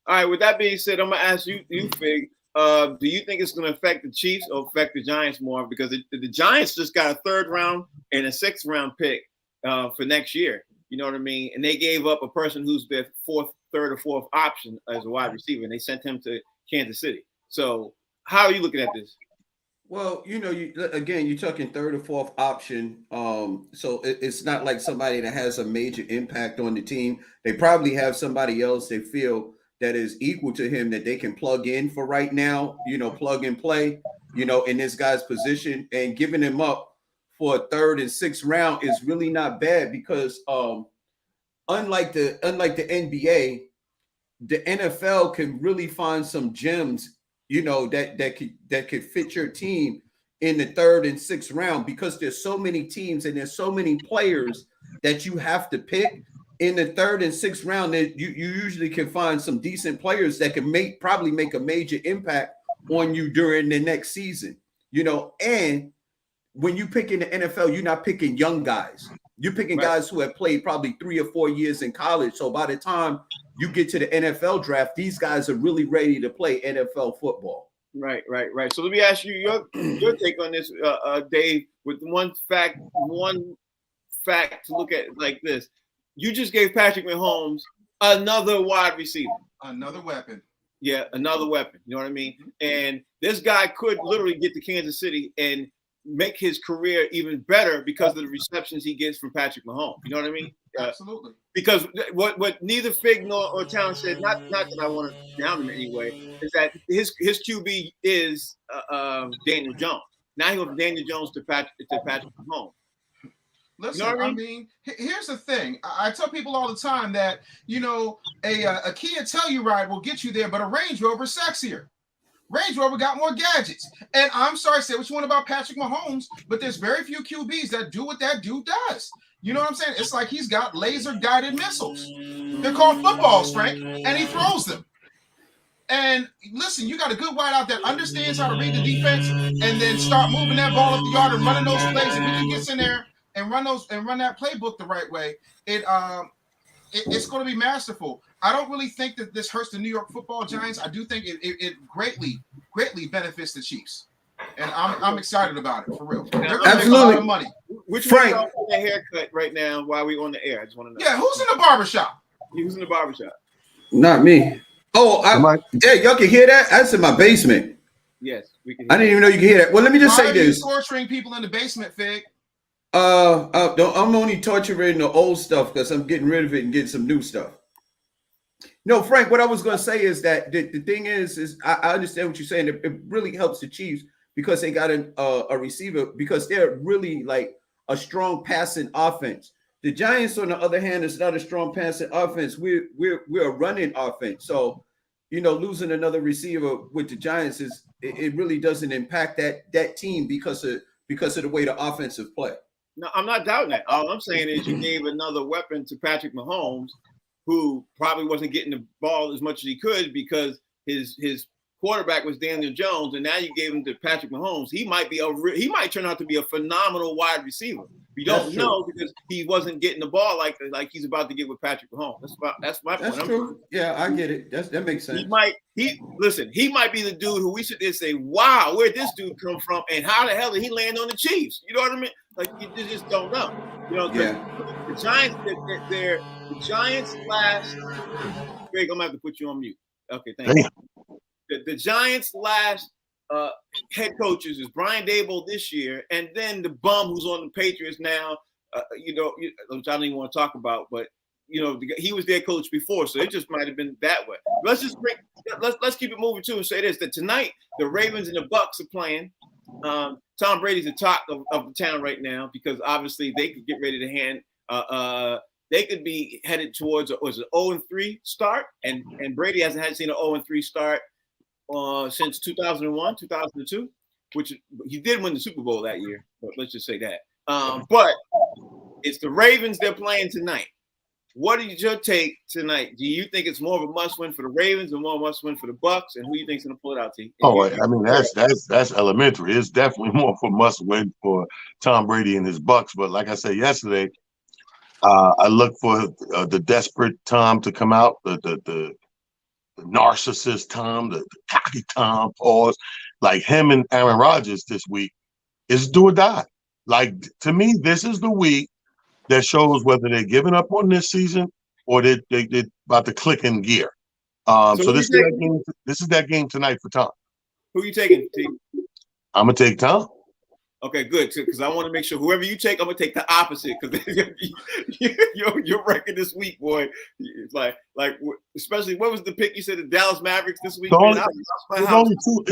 All right, with that being said, I'm going to ask you, Fig, do you think it's going to affect the Chiefs or affect the Giants more? Because the Giants just got a 3rd round and a 6th round pick for next year. You know what I mean? And they gave up a person who's their 3rd or 4th option as a wide receiver, and they sent him to Kansas City. So how are you looking at this? Well, you're talking 3rd or 4th option. So it's not like somebody that has a major impact on the team. They probably have somebody else they feel that is equal to him that they can plug in for right now, plug and play, in this guy's position, and giving him up for a 3rd and 6th round is really not bad because unlike the NBA, the NFL can really find some gems, that could fit your team in the 3rd and 6th round because there's so many teams and there's so many players that you have to pick in the 3rd and 6th round that you usually can find some decent players that can probably make a major impact on you during the next season, and when you pick in the NFL, you're not picking young guys. You're picking guys who have played probably 3 or 4 years in college. So by the time you get to the NFL draft, these guys are really ready to play NFL football. Right. So let me ask you your take on this, Dave, with one fact to look at like this. You just gave Patrick Mahomes another wide receiver. Another weapon. Yeah, another weapon. You know what I mean? And this guy could literally get to Kansas City and make his career even better because of the receptions he gets from Patrick Mahomes. You know what I mean? Absolutely. Because what neither Fig or Town said, not that I want to down him anyway, is that his QB is Daniel Jones. Now he went Daniel Jones to Patrick Mahomes. Listen, You know what I I mean, here's the thing. I tell people all the time that, a Kia Telluride will get you there, but a Range Rover is sexier. Range Rover got more gadgets. And I'm sorry to say what you want about Patrick Mahomes, but there's very few QBs that do what that dude does. You know what I'm saying? It's like he's got laser-guided missiles. They're called footballs, Frank, and he throws them. And listen, you got a good wideout that understands how to read the defense and then start moving that ball up the yard and running those plays. If he can get in there and run that playbook the right way, it's going to be masterful. I don't really think that this hurts the New York Football Giants. I do think it greatly benefits the Chiefs, and I'm excited about it for real. They're going to make a lot of money. Which Frank, one a haircut right now while we on the air? I just want to know. Yeah, who's in the barbershop? Who's in the barbershop? Not me. Oh, y'all can hear that? That's in my basement. Yes, we can. I didn't even know you could hear that. Well, let me just say this. Why are you torturing people in the basement, Fig? I'm only torturing the old stuff because I'm getting rid of it and getting some new stuff. No, Frank, what I was going to say is that the thing is I understand what you're saying. It really helps the Chiefs because they got a receiver because they're really like a strong passing offense. The Giants, on the other hand, is not a strong passing offense. We're a running offense. So, losing another receiver with the Giants it really doesn't impact that team because of the way the offensive play. No, I'm not doubting that. All I'm saying is you gave another weapon to Patrick Mahomes, who probably wasn't getting the ball as much as he could because his quarterback was Daniel Jones, and now you gave him to Patrick Mahomes. He might turn out to be a phenomenal wide receiver. We don't know because he wasn't getting the ball like he's about to get with Patrick Mahomes. That's my point. That's true. Yeah, I get it. That makes sense. He might be the dude who we sit there and say, wow, where'd this dude come from? And how the hell did he land on the Chiefs? You know what I mean? Like you just don't know. You know, the Giants, they're the Giants last. Greg, I'm gonna have to put you on mute. Okay, thank you. The Giants last head coaches is Brian Daboll this year, and then the bum who's on the Patriots now. Which I don't even want to talk about, but he was their coach before, so it just might have been that way. Let's keep it moving too and say this: that tonight the Ravens and the Bucks are playing. Tom Brady's the top of the town right now because obviously they could get ready to hand. They could be headed towards an 0-3 start, and Brady hasn't seen an 0-3 start since 2001, 2002, which he did win the Super Bowl that year. But let's just say that. But it's the Ravens they're playing tonight. What is your take tonight? Do you think it's more of a must-win for the Ravens and more of a must-win for the Bucks? And who do you think's going to pull it out, T? I mean, that's elementary. It's definitely more for must-win for Tom Brady and his Bucks. But like I said yesterday, I look for the desperate Tom to come out, the narcissist Tom, the cocky Tom, pause. Like him and Aaron Rodgers this week is do or die. Like, to me, this is the week that shows whether they're giving up on this season or they're about to click in gear. So this is that game tonight for Tom. Who are you taking, T? I'm going to take Tom. Okay, good, because I want to make sure whoever you take, I'm going to take the opposite because your record this week, boy, it's like especially what was the pick you said, the Dallas Mavericks this week? There's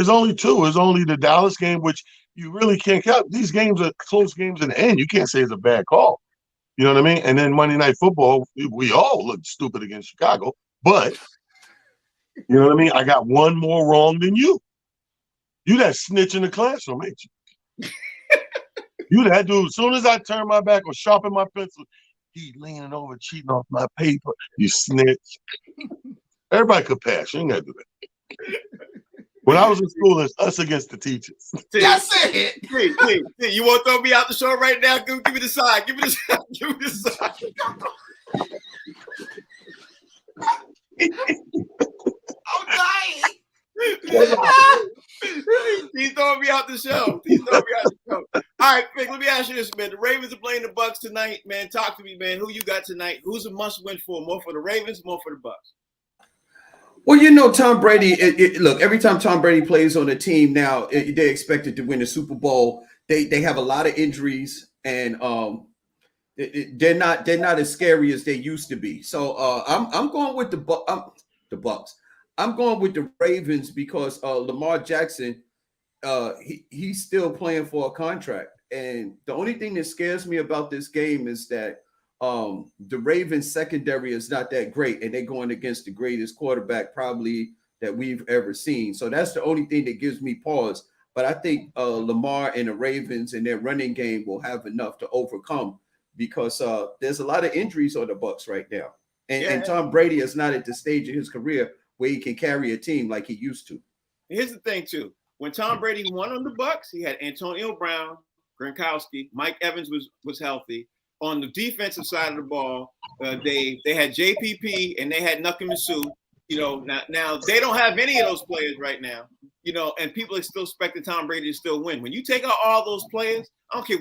only two. It's only the Dallas game, which you really can't count. These games are close games in the end. You can't say it's a bad call. You know what I mean? And then Monday Night Football, we all looked stupid against Chicago. But, you know what I mean? I got one more wrong than you. You that snitch in the classroom, ain't you? You that dude. As soon as I turn my back or sharpen my pencil, he leaning over, cheating off my paper. You snitch. Everybody could pass. You ain't got to do that. When I was in school, it's us against the teachers. That's it. T, you want to throw me out the show right now? Give me the side. Give me the side. Give me the side. I'm dying. He's throwing me out the show. All right, Vic, let me ask you this, man. The Ravens are playing the Bucks tonight, man. Talk to me, man. Who you got tonight? Who's a must-win for? More for the Ravens, more for the Bucks? Well, Tom Brady, look, every time Tom Brady plays on a team now, they're expected to win the Super Bowl. They have a lot of injuries, and they're not as scary as they used to be. So I'm going with the Bucks. I'm going with the Ravens because Lamar Jackson, he's still playing for a contract. And the only thing that scares me about this game is that the Ravens secondary is not that great, and they're going against the greatest quarterback probably that we've ever seen. So that's the only thing that gives me pause. But I think Lamar and the Ravens and their running game will have enough to overcome because there's a lot of injuries on the Bucs right now. And Tom Brady is not at the stage of his career where he can carry a team like he used to. Here's the thing, too. When Tom Brady won on the Bucs, he had Antonio Brown, Gronkowski, Mike Evans was healthy. On the defensive side of the ball, they had JPP and they had Nakim Sue. Now they don't have any of those players right now. And people are still expecting Tom Brady to still win. When you take out all those players, I don't care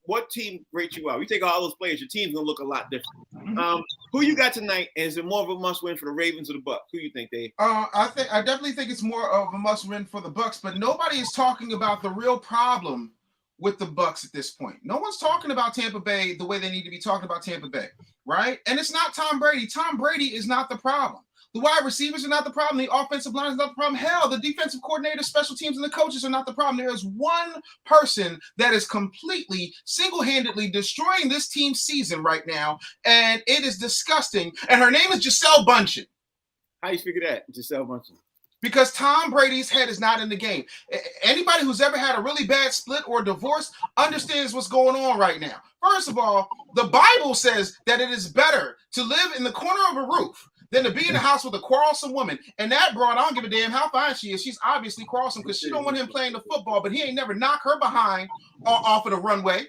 what team rates you out. You take out all those players, your team's gonna look a lot different. Who you got tonight? And is it more of a must-win for the Ravens or the Bucs? Who you think, Dave? I definitely think it's more of a must-win for the Bucs, but nobody is talking about the real problem with the Bucs at this point. No one's talking about Tampa Bay the way they need to be talking about Tampa Bay, right? And it's not Tom Brady. Tom Brady is not the problem. The wide receivers are not the problem. The offensive line is not the problem. Hell, the defensive coordinator, special teams, and the coaches are not the problem. There is one person that is completely, single-handedly destroying this team's season right now, and it is disgusting. And her name is Gisele Bündchen. How you figure that, Gisele Bündchen? because Tom Brady's head is not in the game. Anybody who's ever had a really bad split or divorce understands what's going on right now. First of all, the Bible says that it is better to live in the corner of a roof than to be in the house with a quarrelsome woman. And that broad, I don't give a damn how fine she is. She's obviously quarrelsome because she don't want him playing the football, but he ain't never knock her behind off of the runway.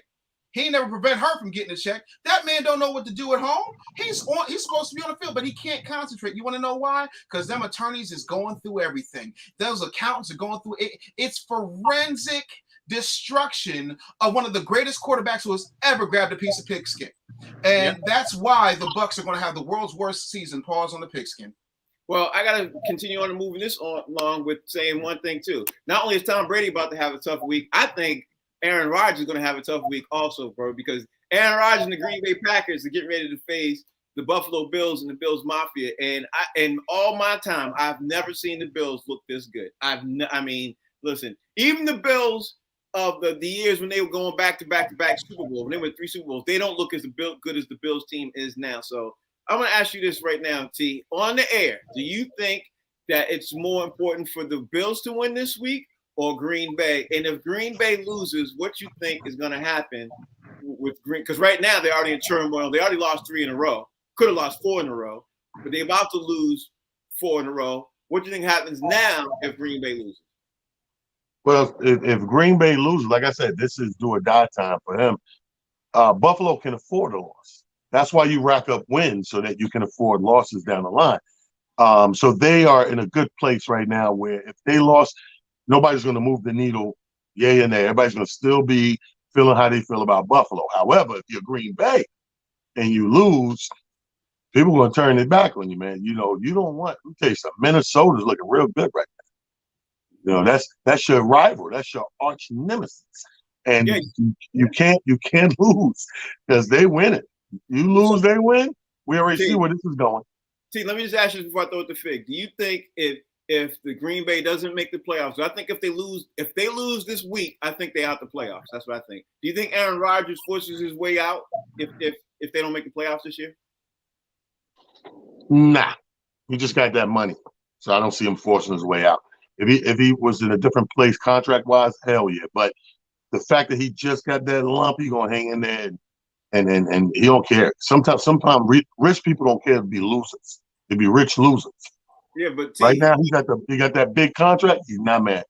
He ain't never prevent her from getting a check. That man don't know what to do at home. He's supposed to be on the field, but he can't concentrate. You want to know why? Because them attorneys is going through everything. Those accountants are going through it. It's forensic destruction of one of the greatest quarterbacks who has ever grabbed a piece of pigskin. And that's why the Bucs are going to have the world's worst season. Pause on the pigskin. Well, I got to continue on moving this along with saying one thing, too. Not only is Tom Brady about to have a tough week, I think Aaron Rodgers is going to have a tough week also, bro, because Aaron Rodgers and the Green Bay Packers are getting ready to face the Buffalo Bills and the Bills Mafia. And in all my time, I've never seen the Bills look this good. I mean, listen, even the Bills of the years when they were going back to back Super Bowl, when they went 3 Super Bowls, they don't look as good as the Bills team is now. So I'm going to ask you this right now, T. On the air, do you think that it's more important for the Bills to win this week or Green Bay? And if Green Bay loses, what you think is going to happen with Green? Because right now they're already in turmoil. They already lost 3 in a row. Could have lost 4 in a row, but they're about to lose 4 in a row. What do you think happens now if Green Bay loses? Well, if Green Bay loses, like I said, this is do or die time for him. Buffalo can afford a loss. That's why you rack up wins so that you can afford losses down the line. So they are in a good place right now where if they lost, nobody's going to move the needle yay and nay. Everybody's going to still be feeling how they feel about Buffalo. However, if you're Green Bay and you lose, people are going to turn it back on you, man. You know, you don't want, let me tell you something, Minnesota's looking real good right now. You know, that's your rival. That's your arch nemesis. And you can't lose because they win it. You lose, they win. We already see where this is going. See, let me just ask you before I throw it to Fig. Do you think if the Green Bay doesn't make the playoffs, so I think if they lose this week, I think they're out the playoffs. That's what I think. Do you think Aaron Rodgers forces his way out if they don't make the playoffs this year? Nah. He just got that money. So I don't see him forcing his way out. If he was in a different place contract-wise, hell yeah. But the fact that he just got that lump, he gonna hang in there and he don't care. Sometimes rich people don't care to be losers. They be rich losers. Yeah, but right now he got that big contract. He's not mad.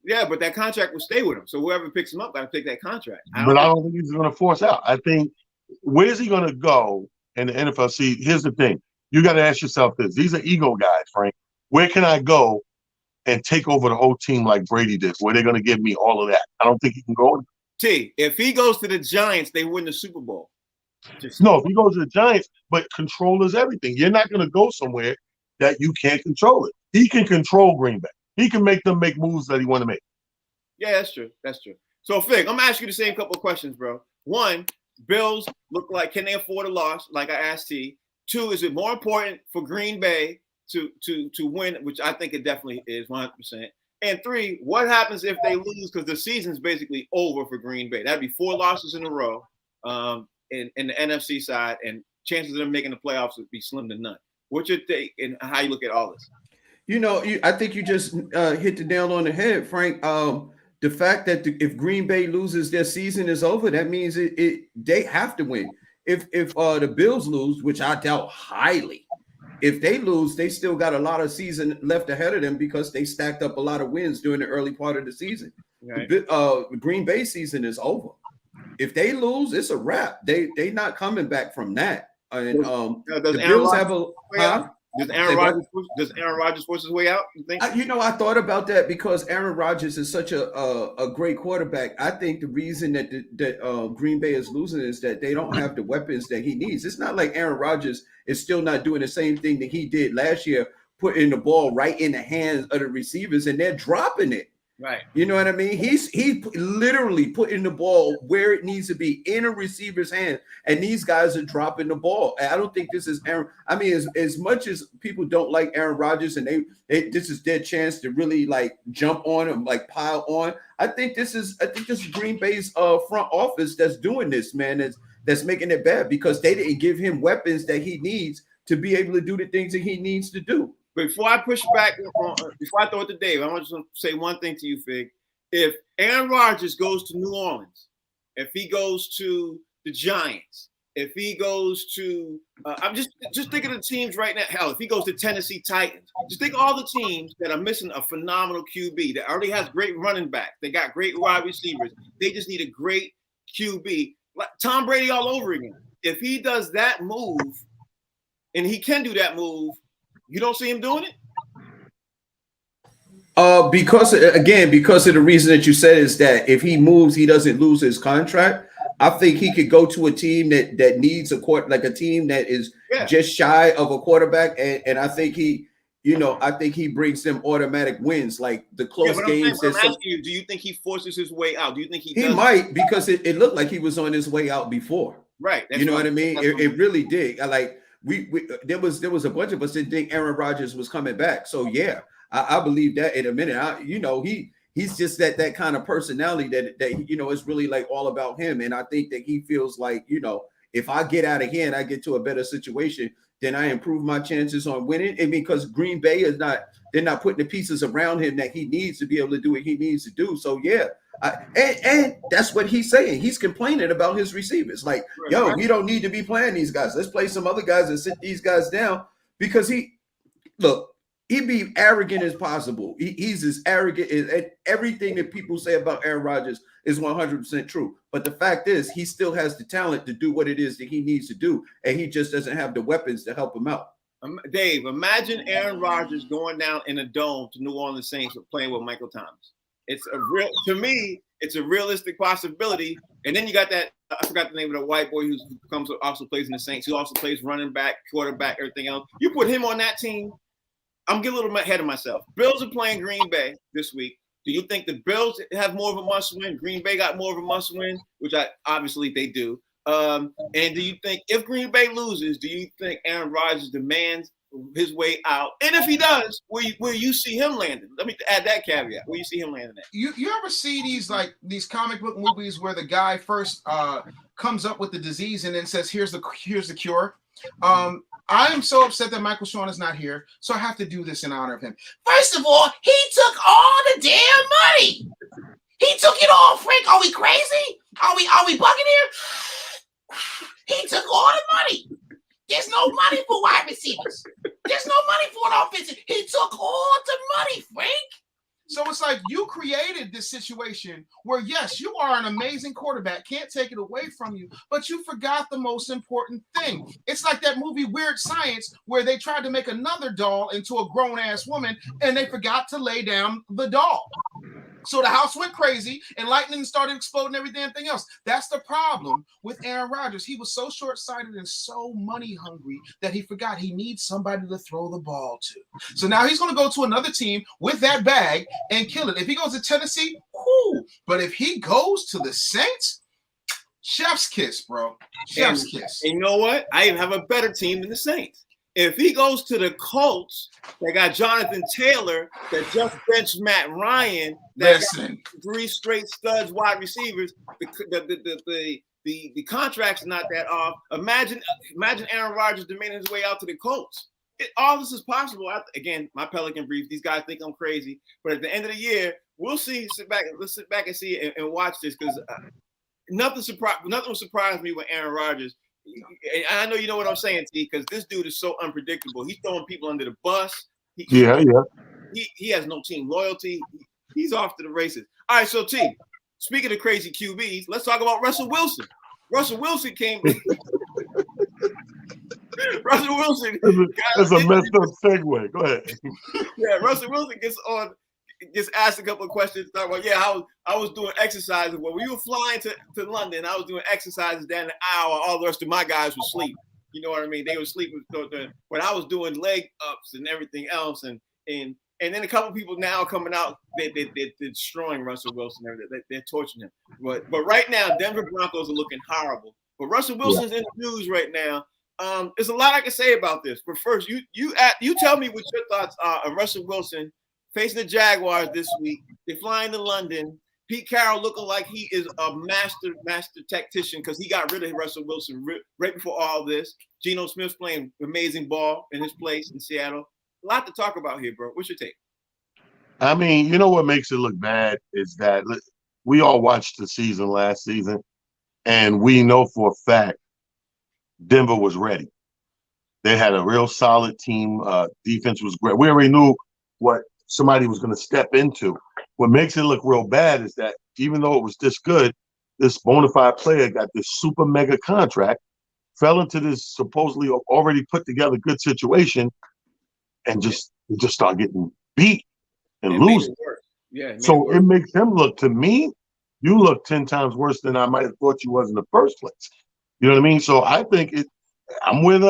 Yeah, but that contract will stay with him. So whoever picks him up got to take that contract. I don't think he's going to force out. I think where's he going to go in the NFL? See, here's the thing: you got to ask yourself this. These are ego guys, Frank. Where can I go and take over the whole team like Brady did? Where they're going to give me all of that? I don't think he can go. T, if he goes to the Giants, they win the Super Bowl. No, if he goes to the Giants, but control is everything. You're not going to go somewhere that you can't control it. He can control Green Bay. He can make them make moves that he want to make. Yeah, that's true. That's true. So, Fig, I'm asking you the same couple of questions, bro. One, Bills look like, can they afford a loss? Like I asked T. 2, is it more important for Green Bay to win, which I think it definitely is 100%. And 3, what happens if they lose? Because the season's basically over for Green Bay. That'd be 4 losses in a row in the NFC side, and chances of them making the playoffs would be slim to none. What's your take and how you look at all this? You know, I think you just hit the nail on the head, Frank. The fact that if Green Bay loses, their season is over. That means they have to win. If the Bills lose, which I doubt highly, if they lose, they still got a lot of season left ahead of them because they stacked up a lot of wins during the early part of the season. Right. The Green Bay season is over. If they lose, it's a wrap. They not coming back from that. And the Bills have a. Does Aaron Rodgers force his way out? You think? I thought about that because Aaron Rodgers is such a great quarterback. I think the reason that Green Bay is losing is that they don't have the weapons that he needs. It's not like Aaron Rodgers is still not doing the same thing that he did last year, putting the ball right in the hands of the receivers, and they're dropping it. Right. You know what I mean? He's literally putting the ball where it needs to be, in a receiver's hand, and these guys are dropping the ball. And I don't think this is Aaron. I mean, as much as people don't like Aaron Rodgers and this is their chance to really like jump on him, like pile on. I think this is Green Bay's front office that's doing this, man. That's making it bad because they didn't give him weapons that he needs to be able to do the things that he needs to do. before I push back, before I throw it to Dave, I want to say one thing to you, Fig. If Aaron Rodgers goes to New Orleans, if he goes to the Giants, if he goes to, I'm just thinking of the teams right now. Hell, if he goes to Tennessee Titans, just think of all the teams that are missing a phenomenal QB that already has great running back. They got great wide receivers. They just need a great QB, like Tom Brady all over again. If he does that move, and he can do that move, you don't see him doing it? Because of the reason that you said is that if he moves, he doesn't lose his contract. I think he could go to a team that needs a a team that is just shy of a quarterback, and I think he brings them automatic wins, like the close games. I'm asking you, do you think he forces his way out? Do you think he might? Because it looked like he was on his way out before. Right. You know what I mean? It really did. Like there was a bunch of us that think Aaron Rodgers was coming back. So yeah, I believe that in a minute. He's just that kind of personality that it's really like all about him. And I think that he feels like, if I get out of here and I get to a better situation, then I improve my chances on winning. And because Green Bay they're not putting the pieces around him that he needs to be able to do what he needs to do. So yeah. And that's what he's saying. He's complaining about his receivers. Like, we don't need to be playing these guys. Let's play some other guys and sit these guys down, because he'd be arrogant as possible. He's as arrogant as everything that people say about Aaron Rodgers is 100% true. But the fact is, he still has the talent to do what it is that he needs to do, and he just doesn't have the weapons to help him out. Dave, imagine Aaron Rodgers going down in a dome to New Orleans Saints playing with Michael Thomas. To me, it's a realistic possibility. And then you got that, I forgot the name of the white boy who also plays in the Saints, who also plays running back, quarterback, everything else. You put him on that team, I'm getting a little ahead of myself. Bills are playing Green Bay this week. Do you think the Bills have more of a must win? Green Bay got more of a must win, which obviously they do. And do you think if Green Bay loses, do you think Aaron Rodgers demands his way out? And if he does, where you see him landing? Let me add that caveat. Where you see him landing at? You ever see these comic book movies where the guy first comes up with the disease and then says, "Here's the cure." I am so upset that Michael Sean is not here, so I have to do this in honor of him. First of all, he took all the damn money. He took it all, Frank. Are we crazy? Are we bugging here? He took all the money. There's no money for wide receivers. There's no money for an offensive. He took all the money, Frank. So it's like you created this situation where, yes, you are an amazing quarterback. Can't take it away from you, but you forgot the most important thing. It's like that movie Weird Science where they tried to make another doll into a grown-ass woman and they forgot to lay down the doll. So the house went crazy and lightning started exploding every damn thing else. That's the problem with Aaron Rodgers. He was so short-sighted and so money hungry that he forgot he needs somebody to throw the ball to. So now he's going to go to another team with that bag and kill it. If he goes to Tennessee, cool. But if he goes to the Saints, chef's kiss, bro. Chef's kiss. And you know what? I even have a better team than the Saints. If he goes to the Colts, they got Jonathan Taylor that just benched Matt Ryan. That got 3 straight studs wide receivers. The contract's not that off. Imagine Aaron Rodgers demanding his way out to the Colts. All this is possible. Again, my Pelican brief. These guys think I'm crazy, but at the end of the year, we'll see. Let's sit back and see and watch this, because nothing will surprise me with Aaron Rodgers. I know you know what I'm saying, T, because this dude is so unpredictable. He's throwing people under the bus. He has no team loyalty. He's off to the races. All right, so T, speaking of crazy QBs, let's talk about Russell Wilson. Russell Wilson came. Russell Wilson. That's a messed up segue. Go ahead. Yeah, Russell Wilson gets asked a couple of questions. About, I was doing exercises. When we were flying to London, I was doing exercises down the aisle. All the rest of my guys were sleeping. You know what I mean? They were sleeping. When I was doing leg ups and everything else, and then a couple of people now coming out, they're destroying Russell Wilson. They're torching him. But right now, Denver Broncos are looking horrible. But Russell Wilson's in the news right now. There's a lot I can say about this. But first, you tell me what your thoughts are on Russell Wilson facing the Jaguars this week. They're flying to London. Pete Carroll looking like he is a master tactician because he got rid of Russell Wilson right before all this. Geno Smith's playing amazing ball in his place in Seattle. A lot to talk about here, bro. What's your take? I mean, you know what makes it look bad is that we all watched the season last season, and we know for a fact Denver was ready. They had a real solid team. Defense was great. We already knew what somebody was going to step into. What makes it look real bad is that even though it was this good, this bona fide player got this super mega contract, fell into this supposedly already put together good situation, and just start getting beat and losing. Yeah. So it makes him look, to me, you look 10 times worse than I might have thought you was in the first place. You know what I mean? So I think I'm with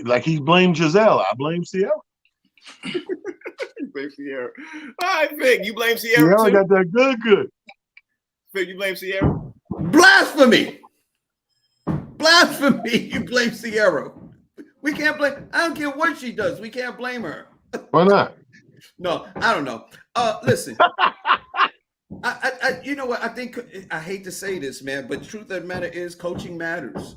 like he blamed Giselle. I blame Sierra. You blame Sierra. All right, Fig, you blame Sierra Sierra too? got that good. Fig, you blame Sierra? Blasphemy! Blasphemy! You blame Sierra. We can't blame. I don't care what she does. We can't blame her. Why not? No, I don't know. Listen. I you know what? I think I hate to say this, man, but truth of the matter is coaching matters.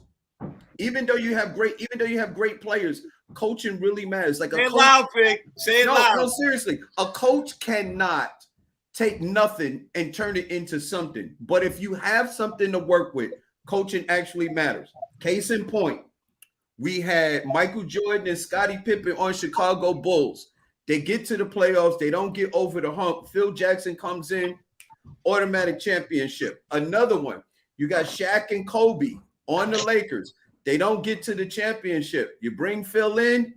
Even though you have great players, coaching really matters. Like Say it loud, Fig. Say it loud. No, seriously. A coach cannot take nothing and turn it into something. But if you have something to work with, coaching actually matters. Case in point, we had Michael Jordan and Scottie Pippen on Chicago Bulls. They get to the playoffs. They don't get over the hump. Phil Jackson comes in, automatic championship. Another one, you got Shaq and Kobe on the Lakers. They don't get to the championship. You bring Phil in,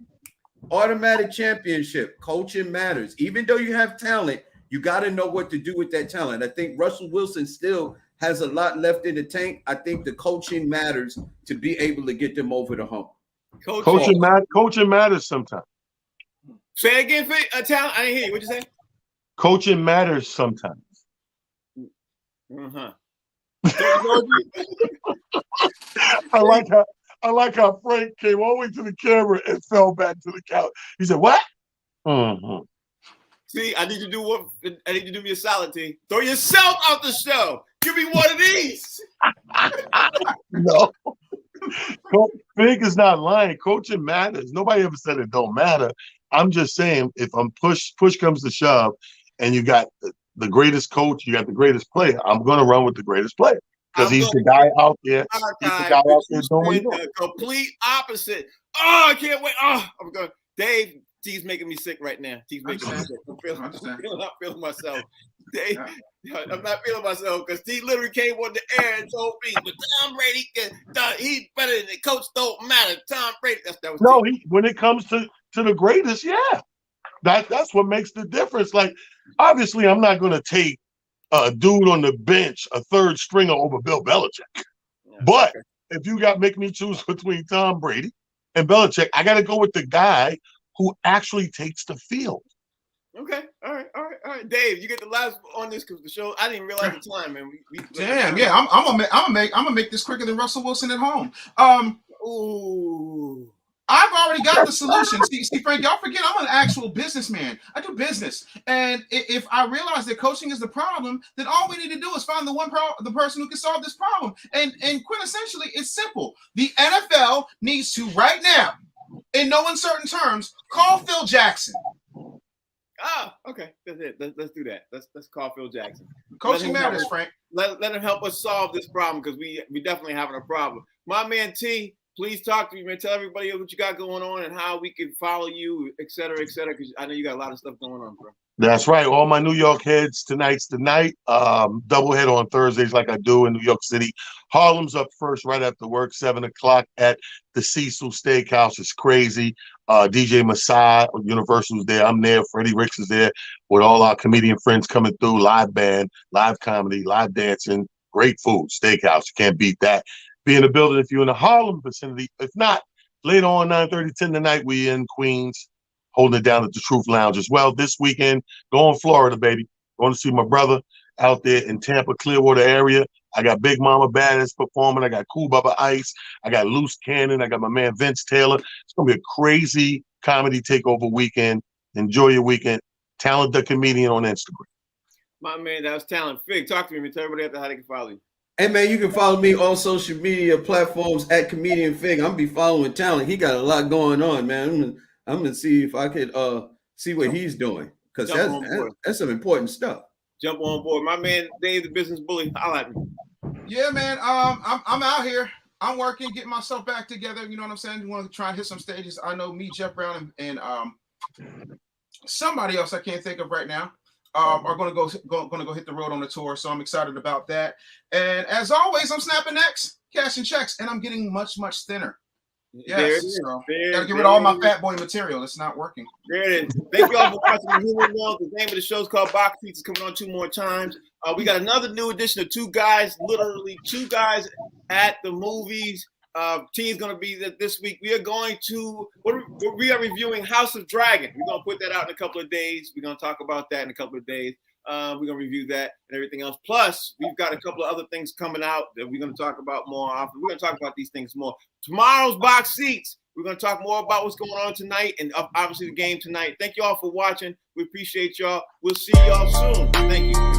automatic championship. Coaching matters. Even though you have talent, you got to know what to do with that talent. I think Russell Wilson still has a lot left in the tank. I think the coaching matters to be able to get them over the hump. Coaching matters sometimes. Say it again, Fig. Talent. I didn't hear you. What'd you say? Coaching matters sometimes. Uh-huh. I like how Frank came all the way to the camera and fell back to the couch. He said, "What?" Mm-hmm. See, I need you to do me a solid, T. Throw yourself out the show. Give me one of these. No. Fig is not lying. Coaching matters. Nobody ever said it don't matter. I'm just saying, if push comes to shove, and you got the greatest coach, you got the greatest player, I'm going to run with the greatest player because he's the guy out there. He's the guy out there doing what he's doing. Complete opposite. Oh, I can't wait. Oh, I'm going. Dave, T's making me sick right now. T's making me sick. I'm not feeling myself. Dave, I'm not feeling myself because T literally came on the air and told me, but Tom Brady, he's better than the coach. Don't matter. Tom Brady. That was no. When it comes to the greatest, yeah, that's what makes the difference. Like, obviously, I'm not going to take a dude on the bench, a third stringer, over Bill Belichick. Yeah, but okay, if you make me choose between Tom Brady and Belichick, I got to go with the guy who actually takes the field. Okay, all right. Dave, you get the last on this because the show. I didn't realize the time, man. Damn, yeah. I'm gonna make this quicker than Russell Wilson at home. Ooh. I've already got the solution. See, Frank, y'all forget I'm an actual businessman. I do business, and if I realize that coaching is the problem, then all we need to do is find the person who can solve this problem. And quintessentially, it's simple. The NFL needs to right now, in no uncertain terms, call Phil Jackson. Ah, okay, that's it. Let's do that. Let's call Phil Jackson. Coaching matters, Frank. Let him help us solve this problem because we definitely having a problem. My man T, please talk to me, man. Tell everybody what you got going on and how we can follow you, et cetera, because I know you got a lot of stuff going on, bro. That's right. All my New York heads, tonight's the night. Doublehead on Thursdays like I do in New York City. Harlem's up first right after work, 7 o'clock at the Cecil Steakhouse. It's crazy. DJ Masai, Universal's there. I'm there. Freddie Ricks is there with all our comedian friends coming through. Live band, live comedy, live dancing, great food. Steakhouse. You can't beat that. Be in the building if you're in the Harlem vicinity. If not, later on, 9:30, 10 tonight, we in Queens, holding it down at the Truth Lounge as well. This weekend, going to Florida, baby. Going to see my brother out there in Tampa, Clearwater area. I got Big Mama Badass performing. I got Cool Bubba Ice. I got Loose Cannon. I got my man Vince Taylor. It's going to be a crazy comedy takeover weekend. Enjoy your weekend. Talent the Comedian on Instagram. My man, that was Talent. Fig, talk to me. Tell everybody how they can follow you. Hey, man, you can follow me on social media platforms at Comedian Fig. I'm be following Talent. He got a lot going on, man. I'm gonna see if I could see what he's doing, because that's some important stuff. Jump on board, my man Dave, the business bully. Holla at me. Yeah, man. I'm out here. I'm working, getting myself back together. You know what I'm saying? You want to try and hit some stages. I know me, Jeff Brown, and somebody else I can't think of right now are going to go hit the road on the tour. So I'm excited about that. And as always, I'm snapping necks, cashing checks, and I'm getting much thinner. Yes, so gotta get rid of all my fat boy material. It's not working. There it is. Thank you all for watching the Humor Mill. The name of the show is called Box Seats. It's coming on 2 more times. We got another new edition of Two Guys, literally 2 guys at the movies. T's going to be this week. We are reviewing House of Dragon. We're going to put that out in a couple of days. We're going to talk about that in a couple of days. We're going to review that and everything else. Plus, we've got a couple of other things coming out that we're going to talk about more often. We're going to talk about these things more. Tomorrow's Box Seats, we're going to talk more about what's going on tonight and obviously the game tonight. Thank you all for watching. We appreciate y'all. We'll see y'all soon. Thank you.